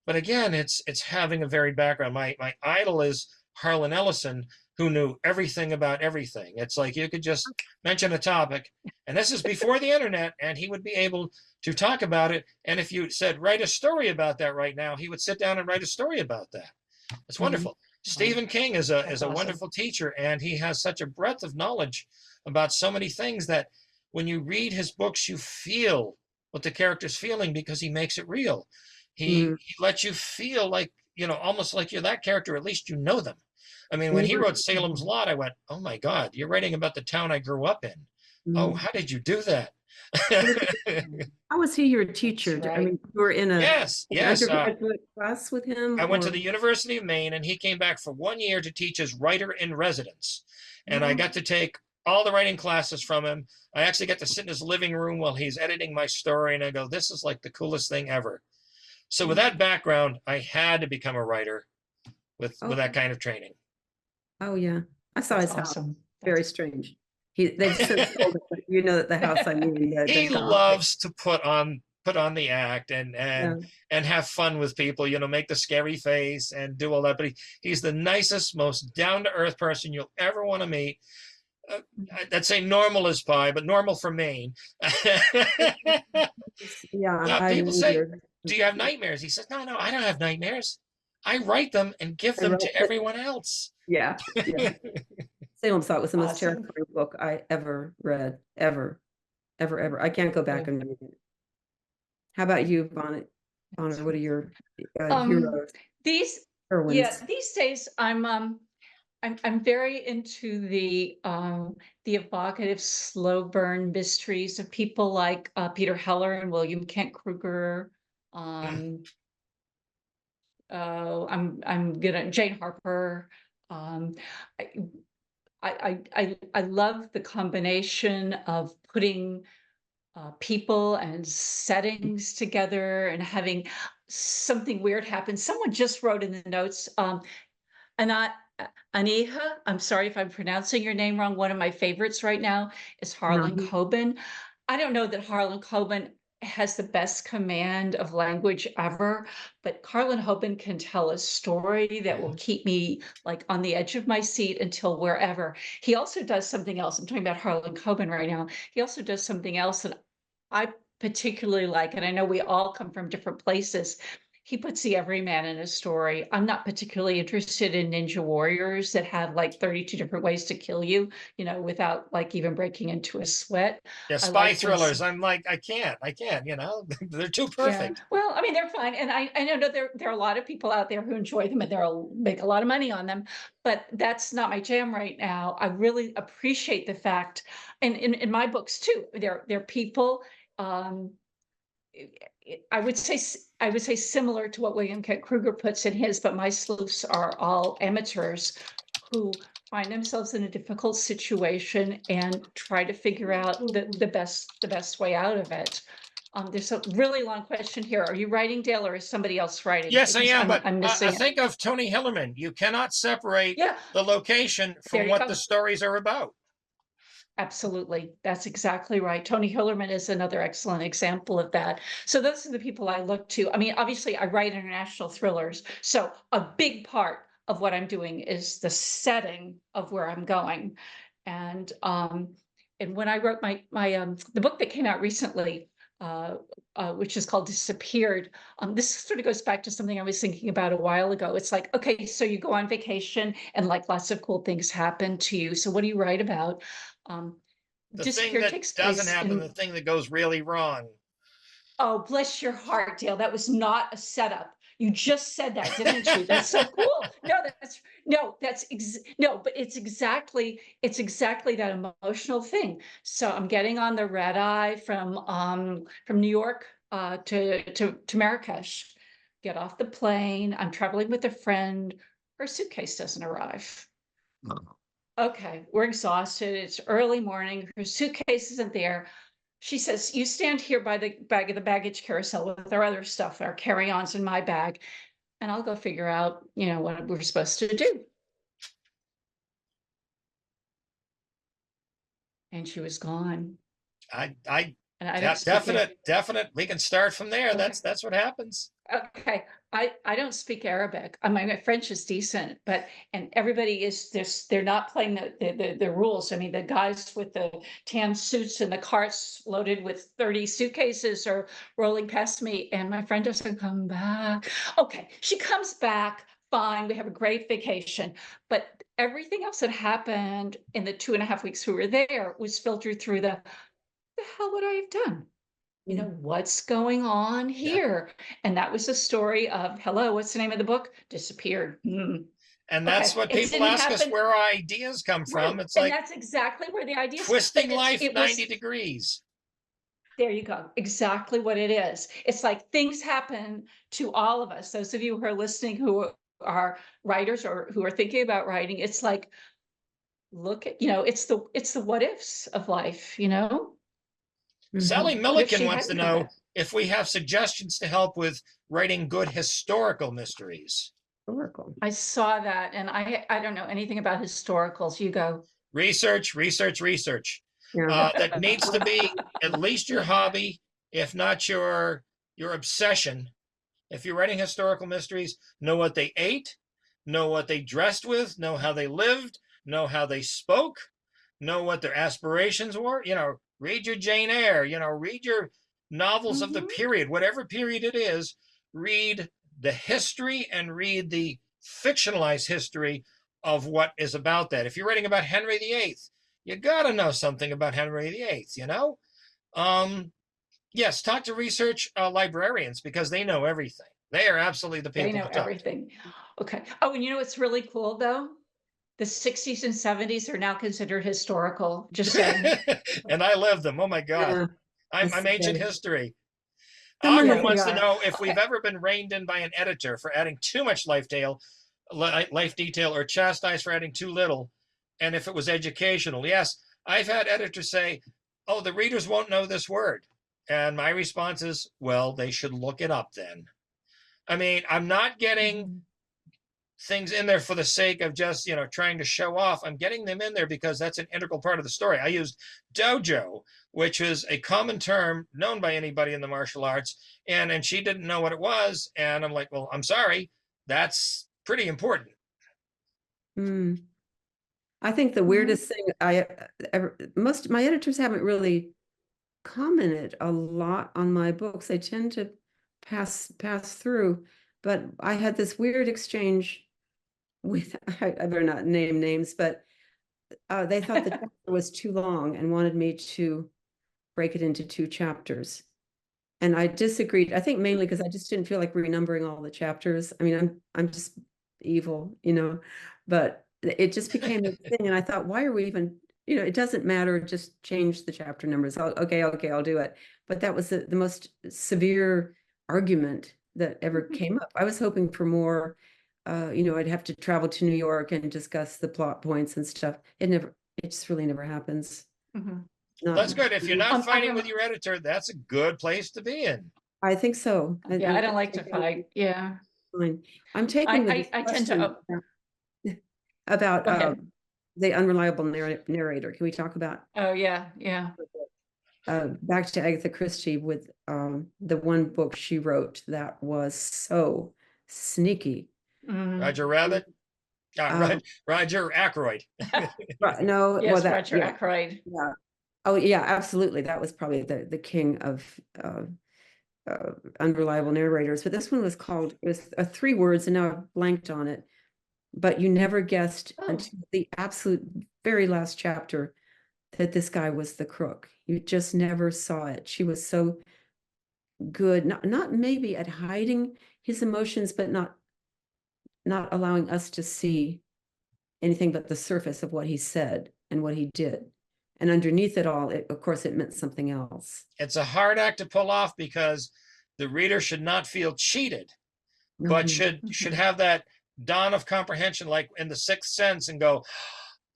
But again, it's having a varied background. My idol is Harlan Ellison, who knew everything about everything. It's like you could just mention a topic, and this is before the internet, and he would be able to talk about it. And if you said, write a story about that right now, he would sit down and write a story about that. It's wonderful. Stephen King is That's a awesome. wonderful teacher, and he has such a breadth of knowledge about so many things that when you read his books, you feel what the character's feeling because he makes it real. He lets you feel like, almost like you're that character, at least you know them. I mean, when he wrote Salem's Lot, I went, oh my God, you're writing about the town I grew up in. Oh, how did you do that? How was he your That's teacher? I right. mean, you were in Yes, an yes. undergraduate class with him? I went to or- the University of Maine, and he came back for 1 year to teach as writer in residence. And I got to take all the writing classes from him. I actually got to sit in his living room while he's editing my story, and I go, this is like the coolest thing ever. So with that background, I had to become a writer with that kind of training. Oh, yeah. I saw That's his house. awesome. Very strange. They've since sold it, but you know that the house I mean. He loves to put on the act and have fun with people, make the scary face and do all that. But he's the nicest, most down-to-earth person you'll ever want to meet. I'd say normal as pie, but normal for Maine. Yeah. People say, do you have nightmares? He says, no, I don't have nightmares. I write them and give them to everyone else. Yeah. Salem Thought was the most Awesome. terrifying book I ever read, ever. I can't go back and read it. How about you, Bonnet? What are your heroes? These Heroines? these days I'm very into the evocative slow burn mysteries of people like Peter Heller and William Kent Kruger. I'm gonna Jane Harper. Um, I love the combination of putting people and settings together and having something weird happen. Someone just wrote in the notes, Anat Aniha, I'm sorry if I'm pronouncing your name wrong. One of my favorites right now is Harlan Coben. I don't know that Harlan Coben has the best command of language ever, but Harlan Coben can tell a story that will keep me like on the edge of my seat until wherever. He also does something else. I'm talking about Harlan Coben right now. He also does something else that I particularly like, and I know we all come from different places. He puts the everyman in his story. I'm not particularly interested in ninja warriors that have like 32 different ways to kill you, without like even breaking into a sweat. Yeah, spy thrillers. I'm like, I can't, they're too perfect. Yeah. Well, I mean, they're fine. And I know there are a lot of people out there who enjoy them and they'll make a lot of money on them, but that's not my jam right now. I really appreciate the fact, and in my books too, they're people, I would say similar to what William Kent Kruger puts in his, but my sleuths are all amateurs who find themselves in a difficult situation and try to figure out the best way out of it. There's a really long question here. Are you writing, Dale, or is somebody else writing? Yes, I am, but I'm missing think of Tony Hillerman. You cannot separate the location from what the stories are about. Absolutely. That's exactly right. Tony Hillerman is another excellent example of that. So those are the people I look to. I mean, obviously I write international thrillers. So a big part of what I'm doing is the setting of where I'm going. And when I wrote the book that came out recently, which is called Disappeared. This sort of goes back to something I was thinking about a while ago. It's like, okay, so you go on vacation and like lots of cool things happen to you. So what do you write about? The thing that doesn't happen, the thing that goes really wrong. Oh, bless your heart, Dale. That was not a setup. You just said that, didn't you? That's so cool. But it's exactly that emotional thing. So I'm getting on the red eye from New York to Marrakesh. Get off the plane. I'm traveling with a friend. Her suitcase doesn't arrive. Okay, we're exhausted. It's early morning. Her suitcase isn't there. She says, you stand here by the baggage carousel with our other stuff, our carry-ons in my bag, and I'll go figure out, what we're supposed to do. And she was gone. Definite. We can start from there. Okay. That's what happens. Okay, I don't speak Arabic. I mean, my French is decent, but and everybody is this. They're not playing the rules. I mean, the guys with the tan suits and the carts loaded with 30 suitcases are rolling past me, and my friend doesn't come back. Okay, she comes back. Fine, we have a great vacation, but everything else that happened in the 2.5 weeks we were there was filtered through the hell would I have done? You know, what's going on Yeah. here? And that was the story of, hello, what's the name of the book? Disappeared. And that's Okay, what it people didn't ask us happen. where our ideas come Right. from. It's And like that's exactly where the ideas, twisting but life it 90 was, degrees. there you go. Exactly what it is. It's like things happen to all of us. Those of you who are listening, who are writers or who are thinking about writing, it's like, look at, it's the what ifs of life, Sally What if Milliken she wants to hadn't come know back? if we have suggestions to help with writing good historical mysteries. Historical. I saw that, and I don't know anything about historicals. You go. Research, research, research. Yeah. That needs to be at least your hobby, if not your obsession. If you're writing historical mysteries, know what they ate, know what they dressed with, know how they lived, know how they spoke, know what their aspirations were. Read your Jane Eyre, read your novels of the period, whatever period it is, read the history and read the fictionalized history of what is about that. If you're writing about Henry VIII, you got to know something about Henry VIII. Yes, talk to research librarians because they know everything. They are absolutely the They people know to talk everything. Okay. Oh, and you know what's really cool though? The 60s and 70s are now considered historical. Just saying. to. And I live them. Oh my God. Yeah. I'm That's ancient good. history. Someone Autumn Yeah, that we wants to are. know if we've Okay. ever been reined in by an editor for adding too much life detail, or chastised for adding too little, and if it was educational. Yes, I've had editors say, "Oh, the readers won't know this word," and my response is, "Well, they should look it up then." I mean, I'm not getting things in there for the sake of just trying to show off. I'm getting them in there because that's an integral part of the story. I used dojo, which is a common term known by anybody in the martial arts, and she didn't know what it was, and I'm like, well, I'm sorry, that's pretty important. Mm. I think the weirdest thing most my editors haven't really commented a lot on my books. They tend to pass through, but I had this weird exchange with I better not name names, but they thought the chapter was too long and wanted me to break it into 2 chapters. And I disagreed. I think mainly because I just didn't feel like renumbering all the chapters. I mean, I'm just evil, but it just became a thing. And I thought, why are we even, it doesn't matter, just change the chapter numbers. Okay, I'll do it. But that was the most severe argument that ever came up. I was hoping for more, I'd have to travel to New York and discuss the plot points and stuff. It just really never happens. Not, That's good. If you're not I fighting with your editor, that's a good place to be in. I think so. Yeah, I don't like to fight. Yeah. Fine. I'm taking the I tend to. about Go ahead. the unreliable narrator. Can we talk about Oh, yeah. Yeah. back to Agatha Christie with the one book she wrote that was so sneaky. Roger Rabbit. Roger Ackroyd. No, Yes, well Roger Ackroyd. yeah. Oh yeah, absolutely. That was probably the king of unreliable narrators. But this one was called, it was 3 words, and now I've blanked on it. But you never guessed until the absolute very last chapter that this guy was the crook. You just never saw it. She was so good, not maybe at hiding his emotions, but not allowing us to see anything but the surface of what he said and what he did. And underneath it all, of course, it meant something else. It's a hard act to pull off because the reader should not feel cheated, but should have that dawn of comprehension, like in The Sixth Sense, and go,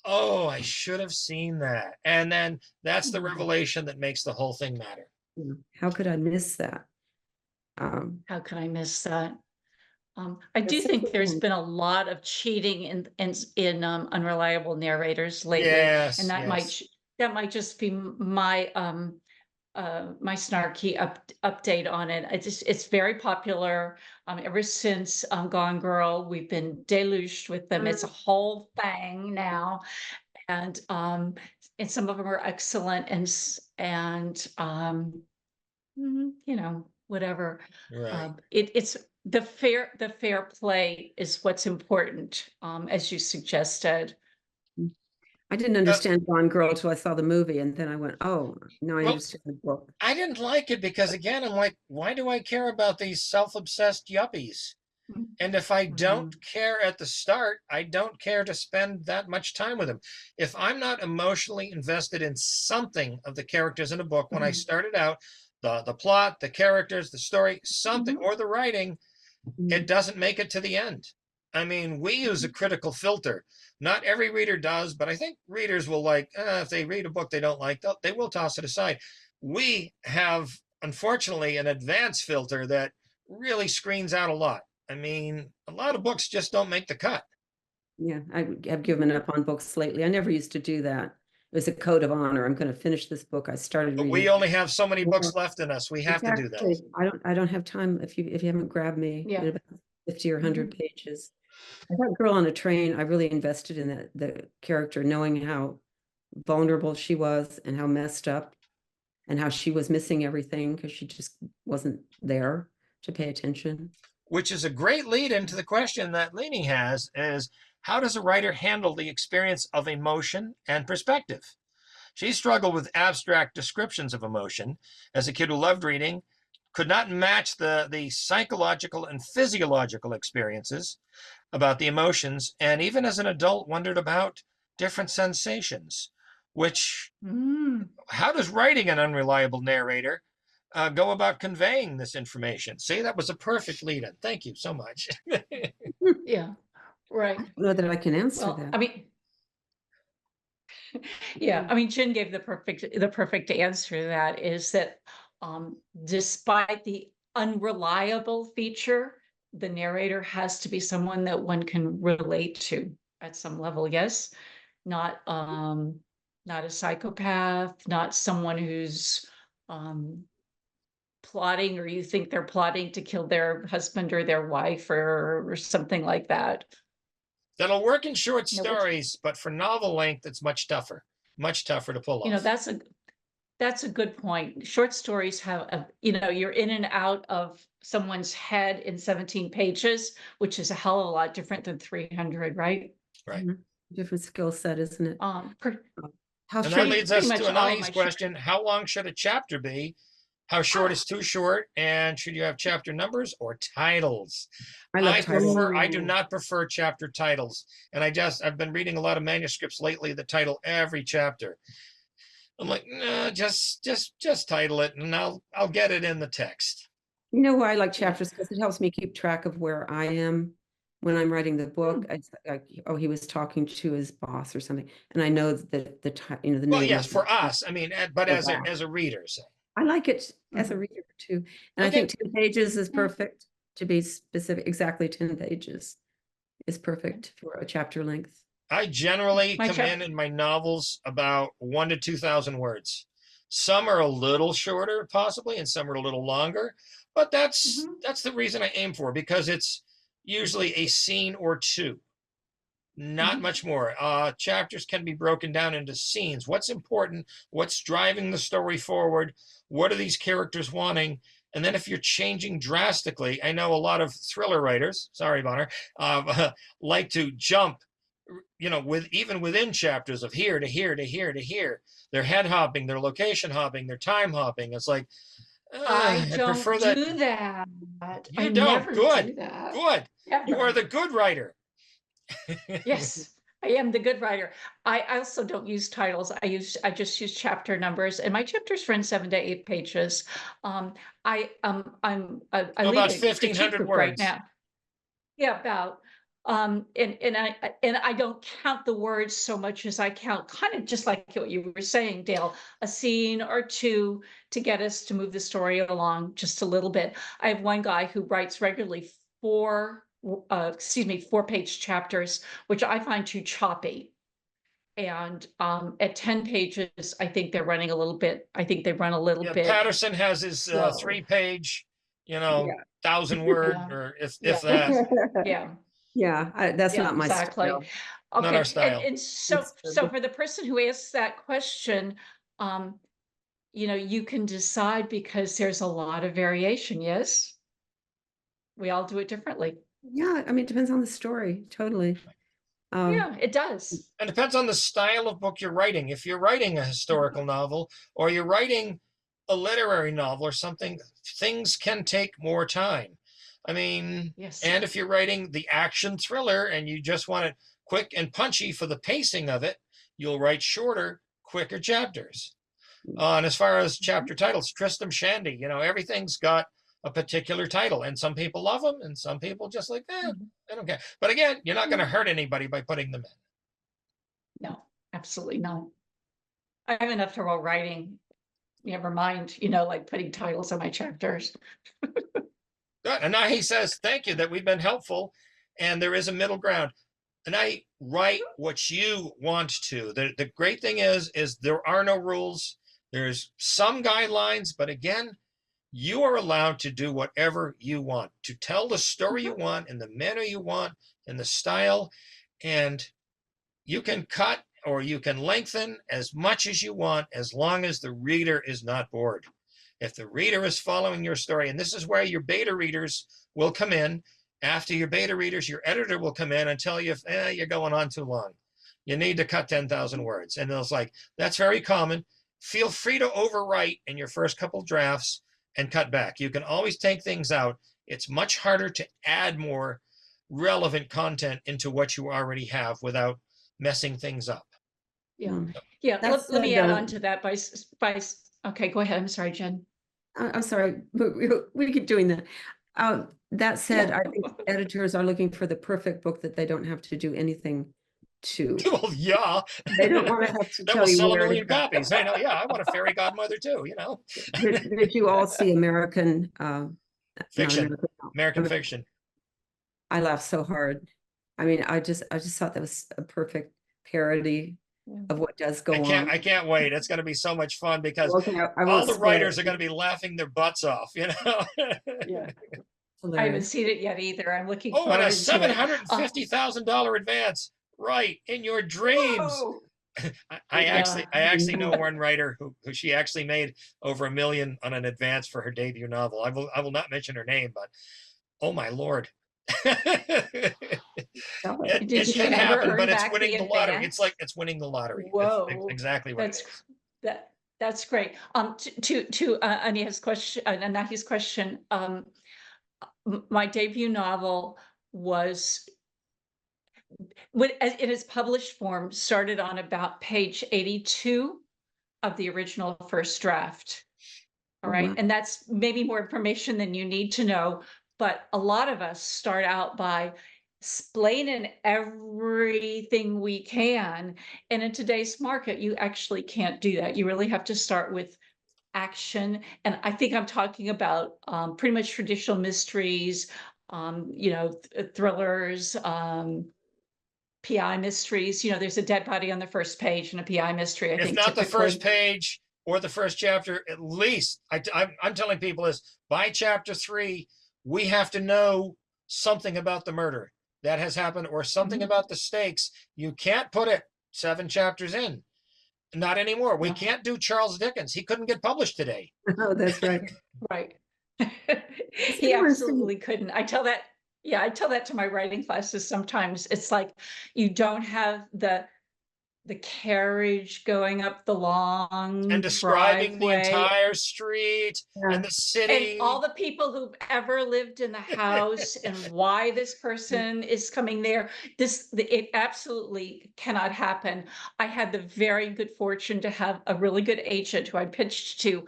oh, I should have seen that. And then that's the revelation that makes the whole thing matter. How could I miss that? How could I miss that? I do think there's been a lot of cheating in unreliable narrators lately, Yes, and that yes. might just be my my snarky update on it. It's very popular. Ever since Gone Girl, we've been deluged with them. It's a whole thing now, and some of them are excellent, you know, whatever. Right. It's the fair play is what's important, as you suggested. I didn't understand Gone Girl till I saw the movie, and then I went, "Oh, now I Well, understand the book." I didn't like it because, again, I'm like, why do I care about these self-obsessed yuppies? And if I don't care at the start, I don't care to spend that much time with them. If I'm not emotionally invested in something of the characters in a book when I started out, the plot, the characters, the story, something, or the writing, it doesn't make it to the end. I mean, we use a critical filter. Not every reader does, but I think readers will like, if they read a book they don't like, they will toss it aside. We have, unfortunately, an advanced filter that really screens out a lot. I mean, a lot of books just don't make the cut. Yeah, I have given up on books lately. I never used to do that. It was a code of honor. I'm going to finish this book. I started But reading. we only have so many Yeah, books left in us. We have to do that. exactly. I don't have time if you haven't grabbed me Yeah. in about 50 or 100 pages. That Girl on a Train, I really invested in the character, knowing how vulnerable she was and how messed up and how she was missing everything because she just wasn't there to pay attention. Which is a great lead into the question that Leaning has is, how does a writer handle the experience of emotion and perspective? She struggled with abstract descriptions of emotion. As a kid who loved reading, could not match the psychological and physiological experiences about the emotions, and even as an adult wondered about different sensations, which, how does writing an unreliable narrator go about conveying this information? See, that was a perfect lead-in. Thank you so much. Yeah, right. I don't know that I can answer Well, that. I mean, yeah, I mean, Jen gave the perfect answer to that, is that despite the unreliable feature, the narrator has to be someone that one can relate to at some level. Yes, not not a psychopath, not someone who's plotting, or you think they're plotting to kill their husband or their wife or something like that. That'll work in short You know, stories, but for novel length, it's much tougher to pull you know, off. that's a good point. Short stories have you know, you're in and out of someone's head in 17 pages, which is a hell of a lot different than 300, right? Right. Different skill set, isn't it? How And short? that leads us much to all of Anani's my question: how long should a chapter be? How short is too short? And should you have chapter numbers or titles? I love titles. I do not prefer chapter titles. And I've been reading a lot of manuscripts lately that title every chapter. I'm like, no, just title it, and I'll get it in the text. You know why I like chapters? Because it helps me keep track of where I am when I'm writing the book. It's like, oh, he was talking to his boss or something, and I know that the name. Well, yes, of for us. I mean, but as back. a reader, say. I like it as a reader too, and I think 10 pages is perfect. To be specific, exactly 10 pages is perfect for a chapter length. I generally come in my novels about 1,000 to 2,000 words. Some are a little shorter, possibly, and some are a little longer. But that's the reason I aim for, because it's usually a scene or two, not much more. Chapters can be broken down into scenes. What's important? What's driving the story forward? What are these characters wanting? And then if you're changing drastically, I know a lot of thriller writers, sorry, Bonner, like to jump, you know, even within chapters of here to here to here to here. They're head hopping, they're location hopping, they're time hopping. It's like, I don't prefer do that. You I don't. never Good. do that. Good. Ever. You are the good writer. Yes, I am the good writer. I also don't use titles. I just use chapter numbers, and my chapters run 7 to 8 pages. I lead about a 1,500 group words right now. Yeah, about. And I don't count the words so much as I count, kind of just like what you were saying, Dale, a scene or two to get us to move the story along just a little bit. I have one guy who writes regularly 4-page chapters, which I find too choppy. And at 10 pages, I think they're running a little bit. I think they run a little Yeah, bit. Patterson has his slow. 3-page, Yeah. 1,000-word, Yeah. or if Yeah. that. Yeah. Yeah, that's Yeah, not my exactly. style. Not our Okay, style. and so It's for the person who asks that question, you can decide because there's a lot of variation. Yes, we all do it differently. Yeah, I mean, it depends on the story, totally. Yeah, it does. And depends on the style of book you're writing. If you're writing a historical novel or you're writing a literary novel or something, things can take more time. I mean, Yes. and if you're writing the action thriller and you just want it quick and punchy for the pacing of it, you'll write shorter, quicker chapters. And as far as chapter titles, Tristram Shandy, everything's got a particular title, and some people love them, and some people just like, I don't care. But again, you're not going to hurt anybody by putting them in. No, absolutely not. I have enough trouble writing. Never mind, like putting titles on my chapters. Good. And now he says, thank you that we've been helpful, and there is a middle ground. And I write what you want to. The great thing is there are no rules. There's some guidelines, but again, you are allowed to do whatever you want, to tell the story you want in the manner you want, in the style, and you can cut or you can lengthen as much as you want, as long as the reader is not bored. If the reader is following your story, and this is where your beta readers will come in. After your beta readers, your editor will come in and tell you, you're going on too long. You need to cut 10,000 words. And it's like, that's very common. Feel free to overwrite in your first couple drafts and cut back. You can always take things out. It's much harder to add more relevant content into what you already have without messing things up. Yeah. Yeah. Let me add on to that by, okay, go ahead. I'm sorry, Jen. I'm sorry, we keep doing that. That said, I think editors are looking for the perfect book that they don't have to do anything to. Well, yeah. They don't want to have to that tell will you sell a where million copies. I know. Yeah, I want a fairy godmother too. Did you all see American fiction? American fiction. I laughed so hard. I mean, I just thought that was a perfect parody of what does go on. I can't wait. It's going to be so much fun because I all the writers are going to be laughing their butts off, Yeah. Hilarious. I haven't seen it yet either. I'm looking forward and a $750,000 advance, right, in your dreams. I actually know one writer who she actually made over $1 million on an advance for her debut novel. I will not mention her name, but oh my Lord. It can happen, but it's winning the lottery. It's like it's winning the lottery. Whoa, it's exactly what that's great. To Ania's question, Anahi's question. My debut novel was, in its published form, started on about page 82 of the original first draft. All right, and that's maybe more information than you need to know. But a lot of us start out by explaining everything we can. And in today's market, you actually can't do that. You really have to start with action. And I think I'm talking about pretty much traditional mysteries, thrillers, PI mysteries. There's a dead body on the first page in a PI mystery. I think not the first page or the first chapter, at least I'm telling people is by chapter 3, we have to know something about the murder that has happened or something about the stakes. You can't put it 7 chapters in. Not anymore. We can't do Charles Dickens. He couldn't get published today. Oh, that's right. Right. He absolutely couldn't. I tell that to my writing classes sometimes. It's like you don't have the carriage going up the long and describing driveway. The entire street and the city and all the people who've ever lived in the house and why this person is coming there. It absolutely cannot happen. I had the very good fortune to have a really good agent who I pitched to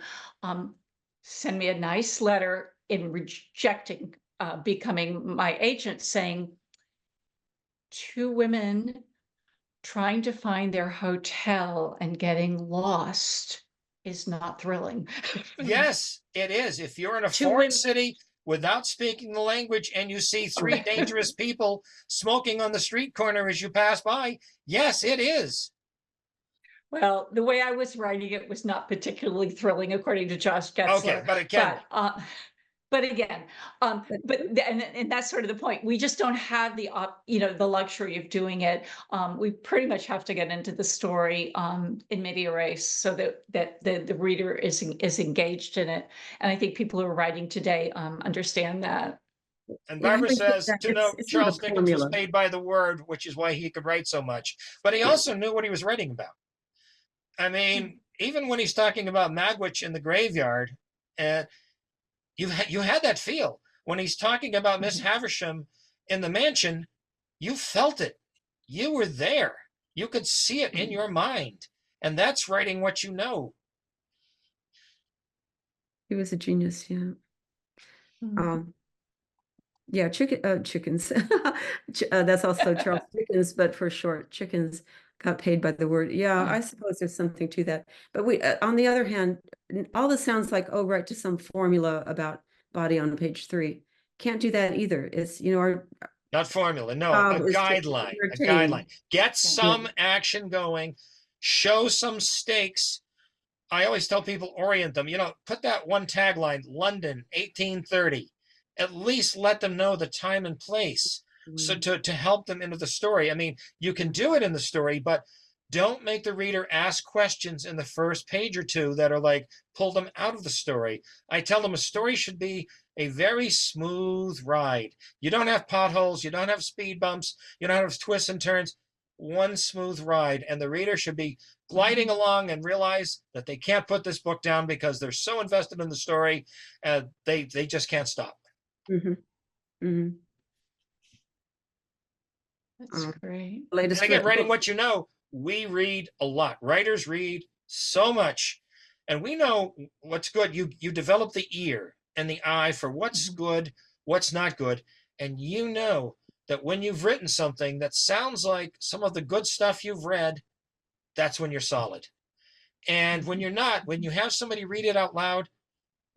send me a nice letter in rejecting becoming my agent, saying 2 women trying to find their hotel and getting lost is not thrilling. Yes, it is. If you're in a foreign city without speaking the language and you see 3 dangerous people smoking on the street corner as you pass by, yes, it is. Well, the way I was writing it was not particularly thrilling, according to Josh Okay, Getzler. but it can be. But again, and that's sort of the point. We just don't have the luxury of doing it. We pretty much have to get into the story in media res so that the reader is engaged in it. And I think people who are writing today understand that. And Yeah, I Barbara think that says, to note, it's not a Charles Dickens was formula. paid by the word, which is why he could write so much. But he also knew what he was writing about. I mean, even when he's talking about Magwitch in the graveyard, uh, you had that feel. When he's talking about Miss Havisham in the mansion, you felt it. You were there. You could see it in your mind. And that's writing what you know. He was a genius, yeah. Yeah, chickens. That's also Charles Dickens, but for short, chickens got paid by the word. Yeah, I suppose there's something to that. But on the other hand, all this sounds like, oh, right, to some formula about body on page 3. Can't do that either. It's, our Not formula, no, a job is to guideline, a entertain. guideline. Get some action going, show some stakes. I always tell people, orient them, put that one tagline, London, 1830. At least let them know the time and place. So to help them into the story. I mean, you can do it in the story, but don't make the reader ask questions in the first page or two that are like, pull them out of the story. I tell them a story should be a very smooth ride. You don't have potholes, you don't have speed bumps, you don't have twists and turns. One smooth ride, and the reader should be gliding along and realize that they can't put this book down because they're so invested in the story, they just can't stop. That's great. And again, writing what you know, we read a lot. Writers read so much, and we know what's good. You develop the ear and the eye for what's good, what's not good, and you know that when you've written something that sounds like some of the good stuff you've read, that's when you're solid. And when you're not, when you have somebody read it out loud,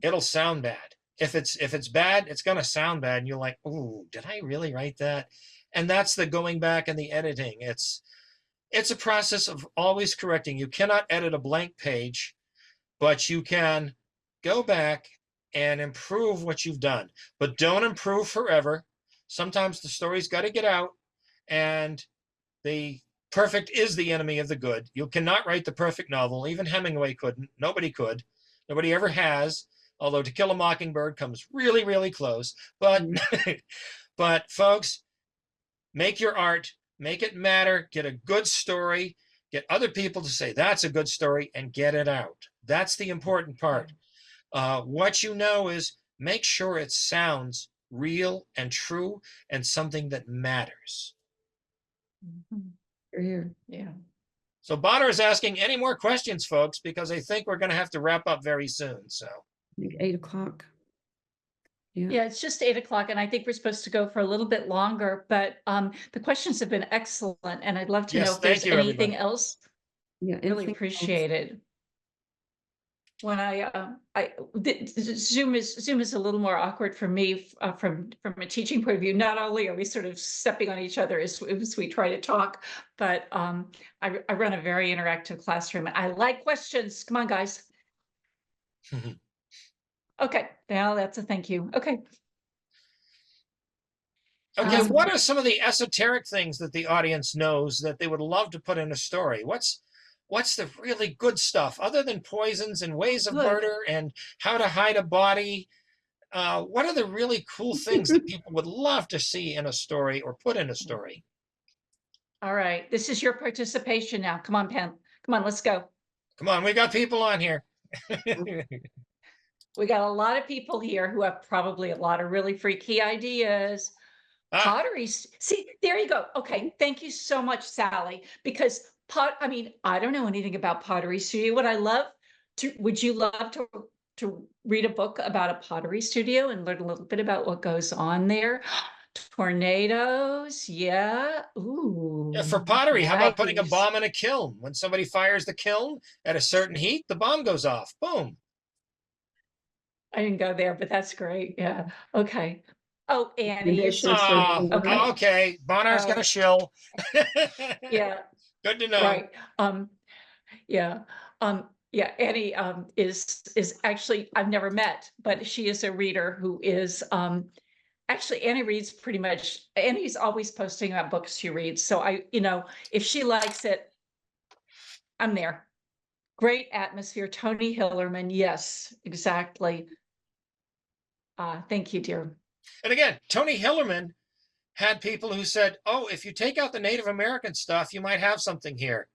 it'll sound bad. If it's bad, it's going to sound bad. And you're like, ooh, did I really write that? And that's the going back and the editing. It's a process of always correcting. You cannot edit a blank page, but you can go back and improve what you've done. But don't improve forever. Sometimes the story's got to get out, and the perfect is the enemy of the good. You cannot write the perfect novel. Even Hemingway couldn't. Nobody could. Nobody ever has. Although To Kill a Mockingbird comes really, really close. But, but folks, make your art, make it matter, get a good story, get other people to say that's a good story, and get it out. That's the important part. What you know is make sure it sounds real and true and something that matters. Here. Yeah. So Bonner is asking any more questions, folks, because I think we're going to have to wrap up very soon. So I think 8 o'clock. Yeah, it's just 8 o'clock, and I think we're supposed to go for a little bit longer, but the questions have been excellent, and I'd love to know if there's anything else. Yeah, really appreciate it. When Zoom is a little more awkward for me from a teaching point of view. Not only are we sort of stepping on each other as we try to talk, but I run a very interactive classroom. I like questions. Come on, guys. Okay, now that's a thank you. Okay. Okay, what are some of the esoteric things that the audience knows that they would love to put in a story? What's the really good stuff other than poisons and ways of murder and how to hide a body? What are the really cool things that people would love to see in a story or put in a story? All right, this is your participation now. Come on, Pam. Come on, let's go. Come on, we got people on here. We got a lot of people here who have probably a lot of really freaky ideas. Pottery. See, there you go. Okay, thank you so much, Sally, because I don't know anything about pottery studio. Would you love to read a book about a pottery studio and learn a little bit about what goes on there? Tornadoes, yeah. Ooh. Yeah, for pottery, how about putting a bomb in a kiln? When somebody fires the kiln at a certain heat, the bomb goes off. Boom. I didn't go there, but that's great. Yeah. Okay. Oh, Annie. Okay. Bonner's gonna shill. Yeah. Good to know. Right. Yeah. Yeah, Annie is actually I've never met, but she is a reader who is actually Annie reads pretty much Annie's always posting about books she reads. So if she likes it, I'm there. Great atmosphere. Tony Hillerman. Yes, exactly. Thank you, dear. And again, Tony Hillerman had people who said, oh, if you take out the Native American stuff, you might have something here.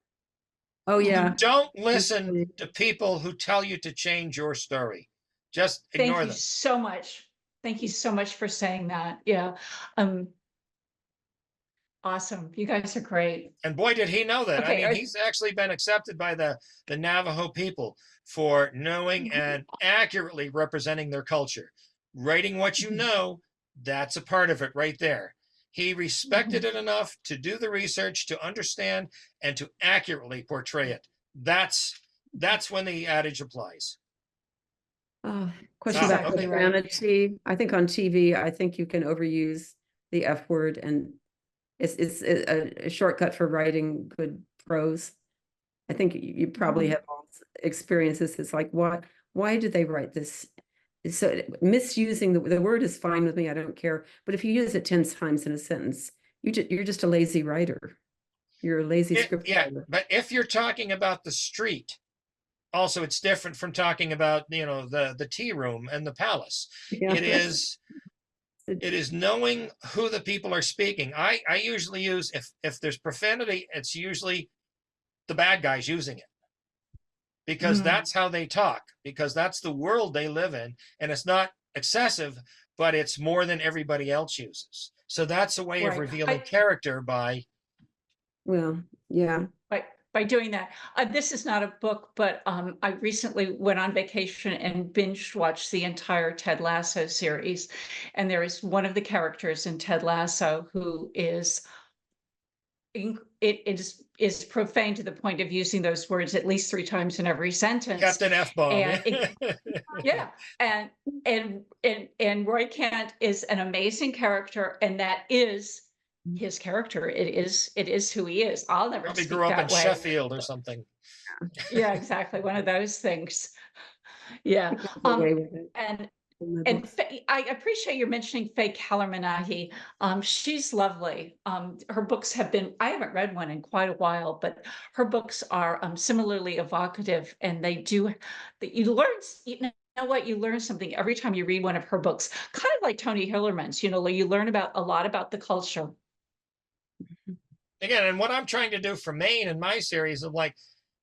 Oh, yeah. Don't listen to people who tell you to change your story. Just ignore Thank you them. so much. Thank you so much for saying that. Yeah. Awesome. You guys are great. And boy, did he know that. I Okay. mean, he's actually been accepted by the Navajo people for knowing and accurately representing their culture. Writing what you know, that's a part of it right there. He respected it enough to do the research, to understand, and to accurately portray it. That's when the adage applies. Question about Exactly right. profanity. I think on TV, I think you can overuse the F word, and it's a shortcut for writing good prose. I think you probably have all experiences. It's like, why did they write this? So misusing the word is fine with me. I don't care. But if you use it 10 times in a sentence, you're just a lazy writer. You're a lazy script writer. But if you're talking about the street, also it's different from talking about the tea room and the palace. Yeah. It is knowing who the people are speaking. I usually use, if there's profanity, it's usually the bad guys using it, because that's how they talk, because that's the world they live in, and it's not excessive, but it's more than everybody else uses. So that's a way of revealing character by. Well, yeah. By doing that. This is not a book, but I recently went on vacation and binge watched the entire Ted Lasso series. And there is one of the characters in Ted Lasso who is is profane to the point of using those words at least 3 times in every sentence. Captain F-bomb. Yeah. And Roy Kent is an amazing character, and that is his character. It is who he is. I'll never Probably speak grew up that in way. Sheffield or something. Yeah, exactly. One of those things. Yeah. And I appreciate you mentioning Faye Callermanahi. She's lovely. Her books have been, I haven't read one in quite a while, but her books are similarly evocative, and you know what, you learn something every time you read one of her books, kind of like Tony Hillerman's, you learn about a lot about the culture. Again, and what I'm trying to do for Maine in my series of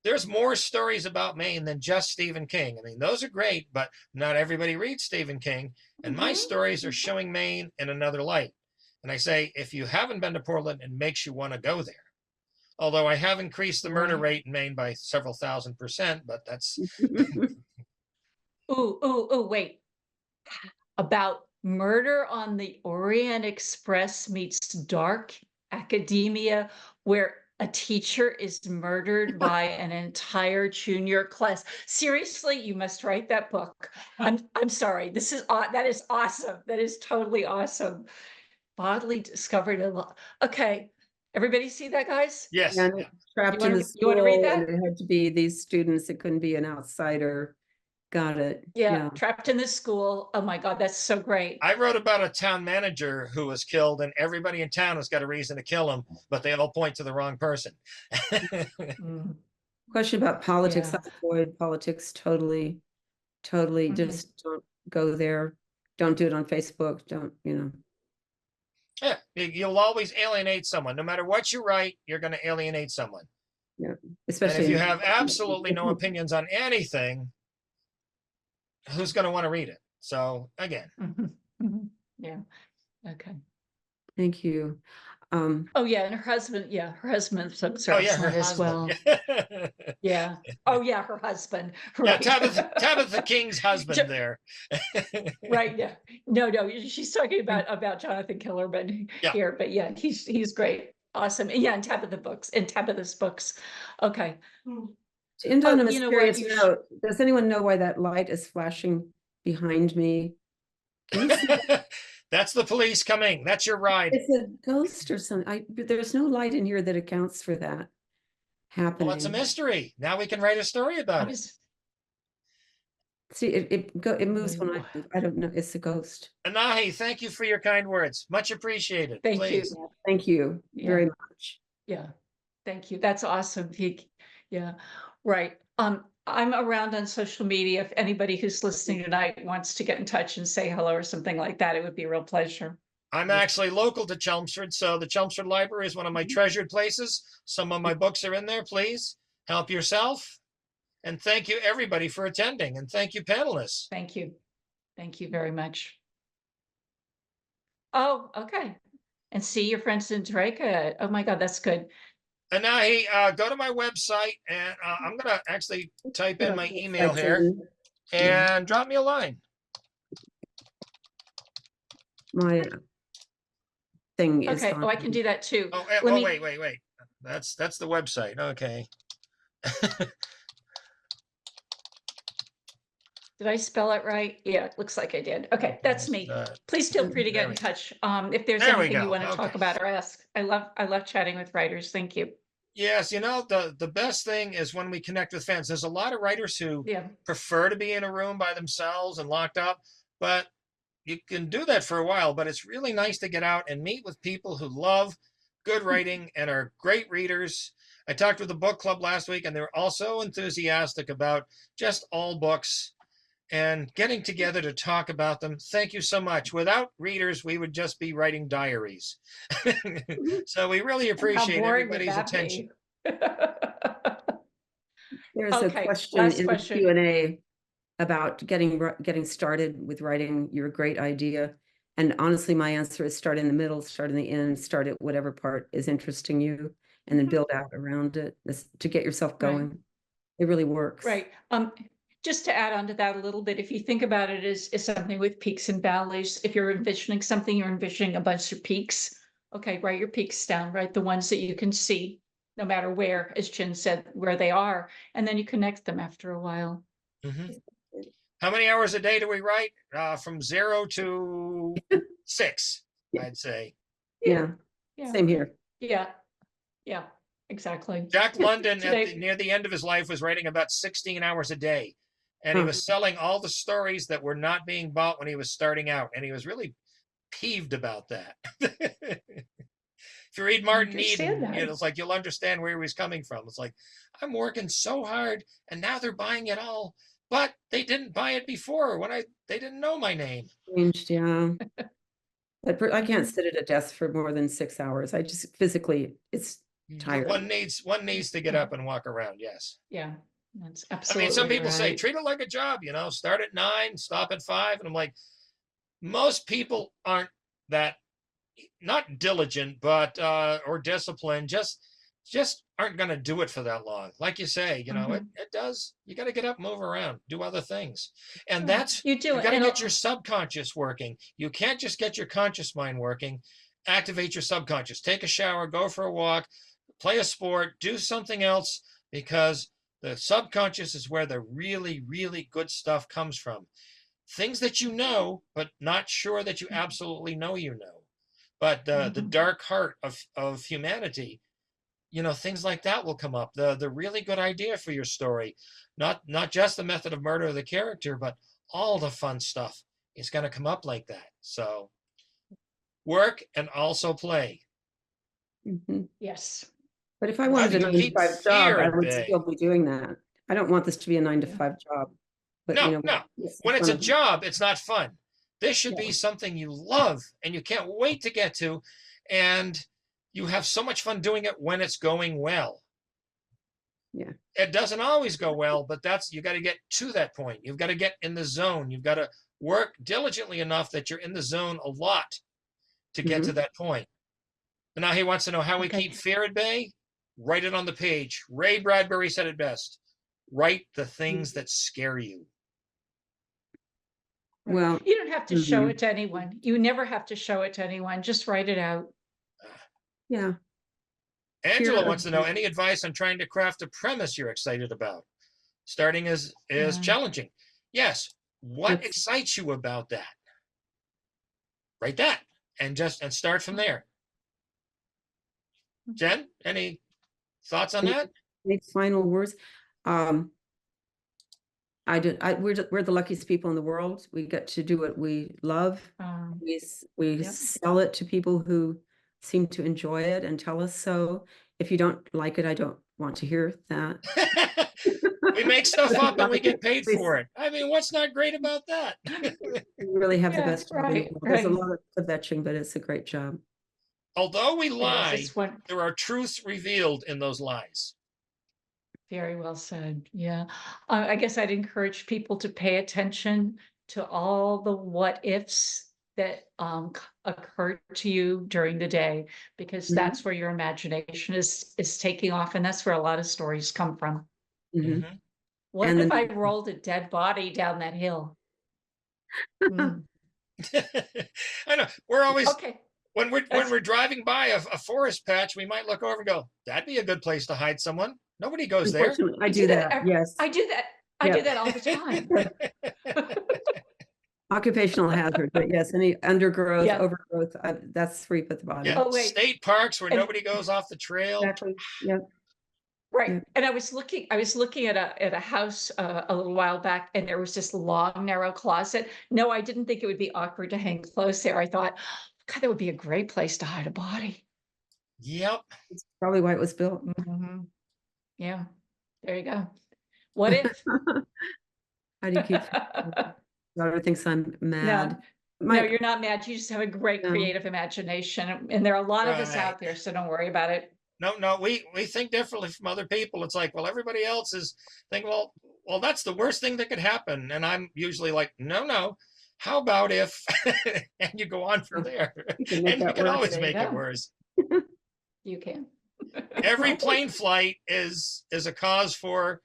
there's more stories about Maine than just Stephen King. I mean, those are great, but not everybody reads Stephen King. And my stories are showing Maine in another light. And I say, if you haven't been to Portland, it makes you want to go there. Although I have increased the murder rate in Maine by several thousand%, but that's. Wait. About Murder on the Orient Express meets dark academia, where a teacher is murdered by an entire junior class. Seriously, you must write that book. I'm sorry. That is awesome. That is totally awesome. Bodily discovered a lot. Okay. Everybody see that, guys? Yes. Yeah, trapped in the school, you want to read that? and it had to be these students. It couldn't be an outsider. Got it. Yeah, trapped in this school. Oh my God, that's so great. I wrote about a town manager who was killed, and everybody in town has got a reason to kill him, but they all point to the wrong person. Question about politics. I avoid politics totally. Just don't go there. Don't do it on Facebook. Don't, Yeah, you'll always alienate someone. No matter what you write, you're going to alienate someone. Yeah, especially if you have absolutely no opinions on anything, who's going to want to read it? So again. Yeah. Okay. Thank you. Oh yeah, and her husband's books are excellent as well. Yeah. Oh yeah, her husband. Right. Yeah, Tabitha King's husband there. Right. Yeah. No, she's talking about Jonathan Killerman here, but yeah, he's great. Awesome. Yeah, and Tabitha's books. Okay. To end on a mysterious note, does anyone know why that light is flashing behind me? Can you see that? That's the police coming. That's your ride. It's a ghost or something. There's no light in here that accounts for that. happening. Well, it's a mystery. Now we can write a story about it. See, it moves when I move. I don't know. It's a ghost. Anahi, thank you for your kind words. Much appreciated. Thank Please. you. Thank you very much. Yeah, thank you. That's awesome. Yeah, right. I'm around on social media. If anybody who's listening tonight wants to get in touch and say hello or something like that, it would be a real pleasure. I'm actually local to Chelmsford, so the Chelmsford Library is one of my treasured places. Some of my books are in there. Please help yourself. And thank you, everybody, for attending. And thank you, panelists. Thank you. Thank you very much. Oh, okay. And see your friends in Draka. Oh my God, that's good. Anahi, go to my website, and I'm going to actually type in my email here and drop me a line. My thing is Okay. Oh, I can do that too. Oh, wait. That's the website. Okay. Did I spell it right? Yeah, it looks like I did. Okay, that's me. Please feel free to get in touch if there's anything you want to talk about or ask. I love chatting with writers. Thank you. Yes, the best thing is when we connect with fans. There's a lot of writers who prefer to be in a room by themselves and locked up, but you can do that for a while, but it's really nice to get out and meet with people who love good writing and are great readers. I talked with the book club last week, and they were also enthusiastic about just all books and getting together to talk about them. Thank you so much. Without readers, we would just be writing diaries. So we really appreciate everybody's attention. There's a question in the Q&A about getting started with writing your great idea. And honestly, my answer is start in the middle, start in the end, start at whatever part is interesting you, and then build out around it to get yourself going. Right. It really works. Right. Just to add on to that a little bit, if you think about it as something with peaks and valleys, if you're envisioning something, you're envisioning a bunch of peaks. Okay, write your peaks down, right? The ones that you can see, no matter where, as Jen said, where they are, and then you connect them after a while. Mm-hmm. How many hours a day do we write? From 0 to 6, I'd say. Yeah. Same here. Yeah, exactly. Jack London, near the end of his life, was writing about 16 hours a day. And he was selling all the stories that were not being bought when he was starting out. And he was really peeved about that. If you read Martin Eden, it's like you'll understand where he was coming from. It's like, I'm working so hard and now they're buying it all. But they didn't buy it before when they didn't know my name. Changed, yeah. But I can't sit at a desk for more than 6 hours. I just physically, it's tired. One needs to get up and walk around. Yes. Yeah. That's absolutely. Some people say treat it like a job, start at 9, stop at 5. And I'm like, most people aren't that, not diligent, but or disciplined, just aren't going to do it for that long. Like you say, it does. You got to get up, move around, do other things. And that's, you got to get your subconscious working. You can't just get your conscious mind working. Activate your subconscious, take a shower, go for a walk, play a sport, do something else, because the subconscious is where the really, really good stuff comes from. Things that you know, but not sure that you absolutely know But the dark heart of humanity, things like that will come up. The really good idea for your story, not just the method of murder of the character, but all the fun stuff is going to come up like that. So work and also play. Mm-hmm. Yes. But if I wanted a 9-to-5 job, I would still be doing that. I don't want this to be a 9-to-5 job. But, no. When it's a job, it's not fun. This should be something you love and you can't wait to get to. And you have so much fun doing it when it's going well. Yeah. It doesn't always go well, but you got to get to that point. You've got to get in the zone. You've got to work diligently enough that you're in the zone a lot to get to that point. And now he wants to know how we keep fear at bay. Write it on the page. Ray Bradbury said it best. Write the things that scare you. Well, you don't have to show it to anyone. You never have to show it to anyone. Just write it out. Yeah. Angela wants to know any advice on trying to craft a premise you're excited about. Starting is challenging. Yes. What excites you about that? Write that and start from there. Jen, any thoughts on that? Any final words? We're the luckiest people in the world. We get to do what we love. We Yep. sell it to people who seem to enjoy it and tell us so. If you don't like it, I don't want to hear that. We make stuff up and we get paid Please. for it. I mean, what's not great about that? We really have the Yeah, best job in the right, world. There's a right. lot of kvetching, but it's a great job. Although we It is, lie, it's one, there are truths revealed in those lies. very well said. Yeah. I guess I'd encourage people to pay attention to all the what ifs that occur to you during the day, because Mhm. that's where your imagination is taking off, and that's where a lot of stories come from. Mhm. Mhm. What And if then- I rolled a dead body down that hill? Hmm. I know. We're always Okay. when That's- we're driving by a forest patch, we might look over and go, "That'd be a good place to hide someone." Nobody goes there. Unfortunately, I do that. Yes. I do that. I Yeah. do that all the time. Occupational hazard, but yes, any undergrowth, Yeah. overgrowth, that's where you put the body. Yeah, Oh, wait. state parks where And- nobody goes off the trail. Exactly. Yeah. Right. Yeah. And I was looking at a house a little while back, and there was this long, narrow closet. No, I didn't think it would be awkward to hang clothes there. I thought, God, that would be a great place to hide a body. Yep. It's probably why it was built. Mhm. Yeah. There you go. What if? How do you keep? Daughter thinks I'm mad. No, you're not mad. You just have a great No. creative imagination, and there are a lot of us Right. out there, so don't worry about it. No, we think differently from other people. It's like, well, everybody else is thinking, well, that's the worst thing that could happen. And I'm usually like, no. How about if? And you go on from there. You can make And you that can worse. always There you make it go. worse. You can. Every plane flight is a cause for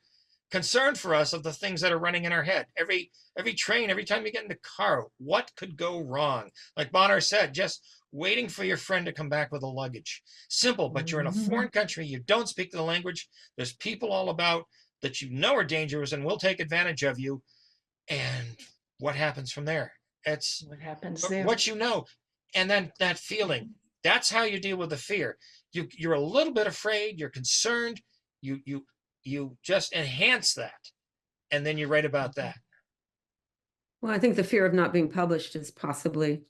concern for us of the things that are running in our head. Every train, every time you get in the car, what could go wrong? Like Bonner said, just waiting for your friend to come back with a luggage. Simple, but you're in a foreign country, you don't speak the language, there's people all about that you know are dangerous and will take advantage of you. And what happens from there? It's What happens there? what you know. And then that feeling, that's how you deal with the fear. You're a little bit afraid, you're concerned, you just enhance that, and then you write about that. Well, I think the fear of not being published is possibly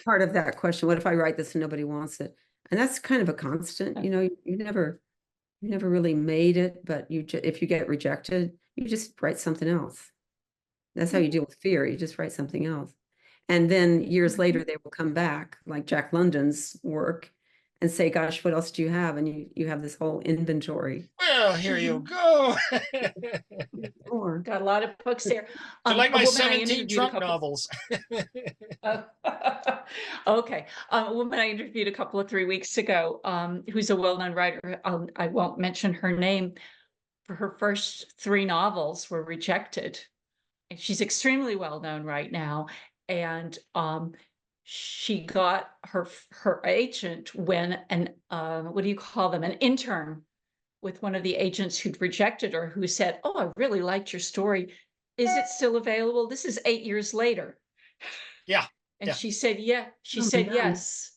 part of that question. What if I write this and nobody wants it? And that's kind of a constant, you never really made it, but if you get rejected, you just write something else. That's how you deal with fear. You just write something else. And then years later, they will come back, like Jack London's work, and say, gosh, what else do you have? And you have this whole inventory. Well, here you go. Or Got a lot of books there. So like A my woman I 17 interviewed a trunk couple- novels. Okay. A woman I interviewed a couple of 3 weeks ago, who's a well-known writer. I won't mention her name. For her first 3 novels were rejected. And she's extremely well known right now. And she got her agent when what do you call them? An intern with one of the agents who'd rejected her, who said, "Oh, I really liked your story. Is it still available?" This is 8 years later. Yeah. And Yeah. she said, yeah, she Oh my said God. yes.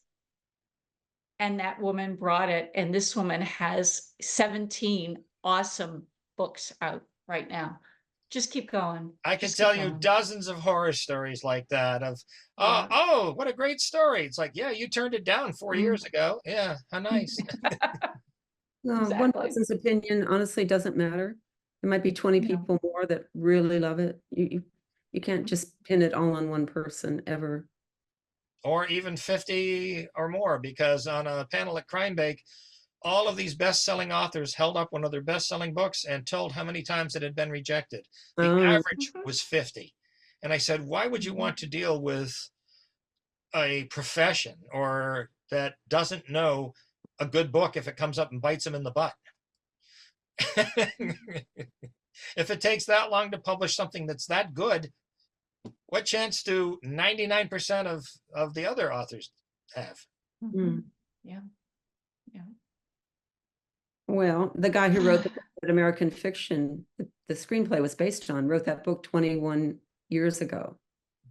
And that woman brought it. And this woman has 17 awesome books out right now. Just keep going. I can Just keep tell you going. dozens of horror stories like that of, Yeah. oh, what a great story. It's like, yeah, you turned it down 4 Mm. years ago. Yeah, how nice. no, one Exactly. person's opinion honestly doesn't matter. There might be 20 No. people more that really love it. You can't just pin it all on one person ever. Or even 50 or more, because on a panel at Crime Bake, all of these best-selling authors held up one of their best-selling books and told how many times it had been rejected. The Oh. average Mhm. was 50. And I said, why would you Mhm. want to deal with a profession or that doesn't know a good book if it comes up and bites them in the butt? If it takes that long to publish something that's that good, what chance do 99% of the other authors have? Mhm. Yeah. Yeah. Well, the guy who wrote the book that American Fiction, the screenplay was based on, wrote that book 21 years ago.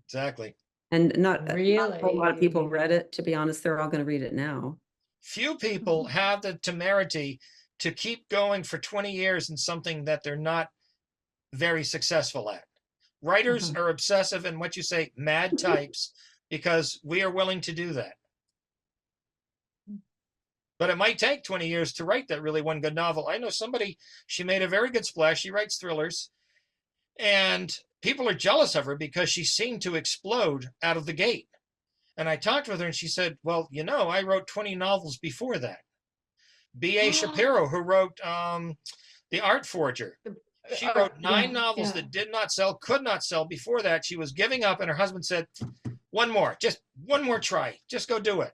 Exactly. And not a whole lot of people Really? read it. To be honest, they're all going to read it now. Few people have the temerity to keep going for 20 years in something that they're not very successful at. Writers are obsessive and what you say, mad types, because we are willing to do that. But it might take 20 years to write that really one good novel. I know somebody, she made a very good splash. She writes thrillers, and people are jealous of her because she seemed to explode out of the gate. And I talked with her and she said, well, you know, I wrote 20 novels before that. B.A. Shapiro, who wrote The Art Forger. She wrote 9 novels that did not sell, could not sell. Before that, she was giving up, and her husband said, one more, just one more try. Just go do it.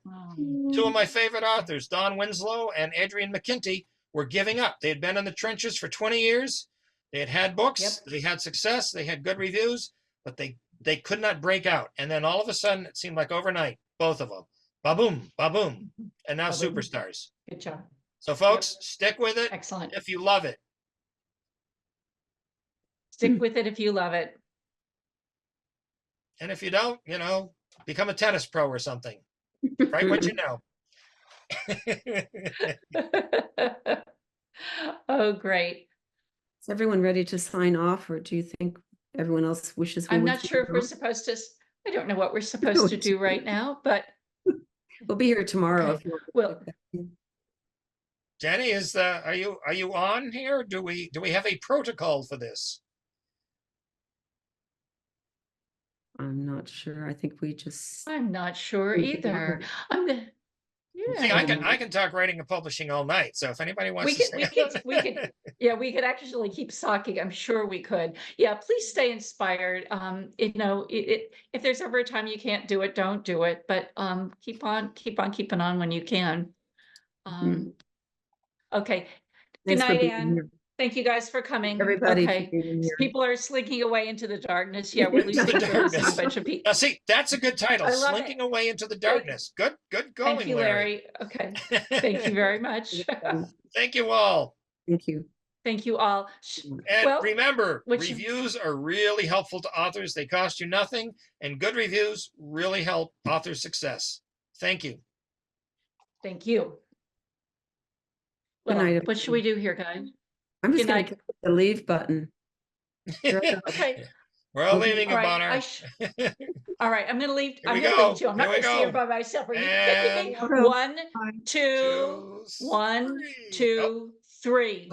Two of my favorite authors, Don Winslow and Adrian McKinty, were giving up. They had been in the trenches for 20 years. They had had books. They had success. They had good reviews, but they could not break out. And then all of a sudden, it seemed like overnight, both of them, ba-boom, ba-boom, and now superstars. Good job. So folks, stick with it. Excellent. If you love it. Stick with it if you love it. And if you don't, you know, become a tennis pro or something. Write what you know. Oh, great. Is everyone ready to sign off, or do you think everyone else wishes we I'm would not sure if sign we're off? supposed to, I don't know what we're supposed to do right now, but We'll be here tomorrow. Okay. If you want to Well- check that in. Jenny, are you on here? Do we have a protocol for this? I'm not sure. I think we just. I'm not sure We can either. I'm gonna, See, yeah. I can talk writing and publishing all night. So if anybody wants to We could, yeah, we could actually keep talking. I'm sure we could. Yeah, please stay inspired. You know, if there's ever a time you can't do it, don't do it. But keep on keeping on when you can. Okay. Good Thanks for night, being Anne. here. Thank you guys for coming. Everybody for Okay. being here. People are slinking away into the darkness. Yeah, we're losing darkness. a bunch of people. Now, see, that's a good title. I love Slinking it. away into the darkness. Good going, Thank you, Larry. Okay. Thank you very much. Thank you all. Thank you. Thank you all. And Well, remember, which- reviews are really helpful to authors. They cost you nothing, and good reviews really help author success. Thank you. Thank you. Good Well, night, what should we do here, guys? I'm just Good going night. to click the leave button. Okay. We're all Okay. leaving All you, right. Bonner. All right. I'm going to leave. Here I'm we going to go. leave too. I'm not Here we going to stay here go. by myself. Are you And kidding me? 1, 2, two, 1, three. 2, 3.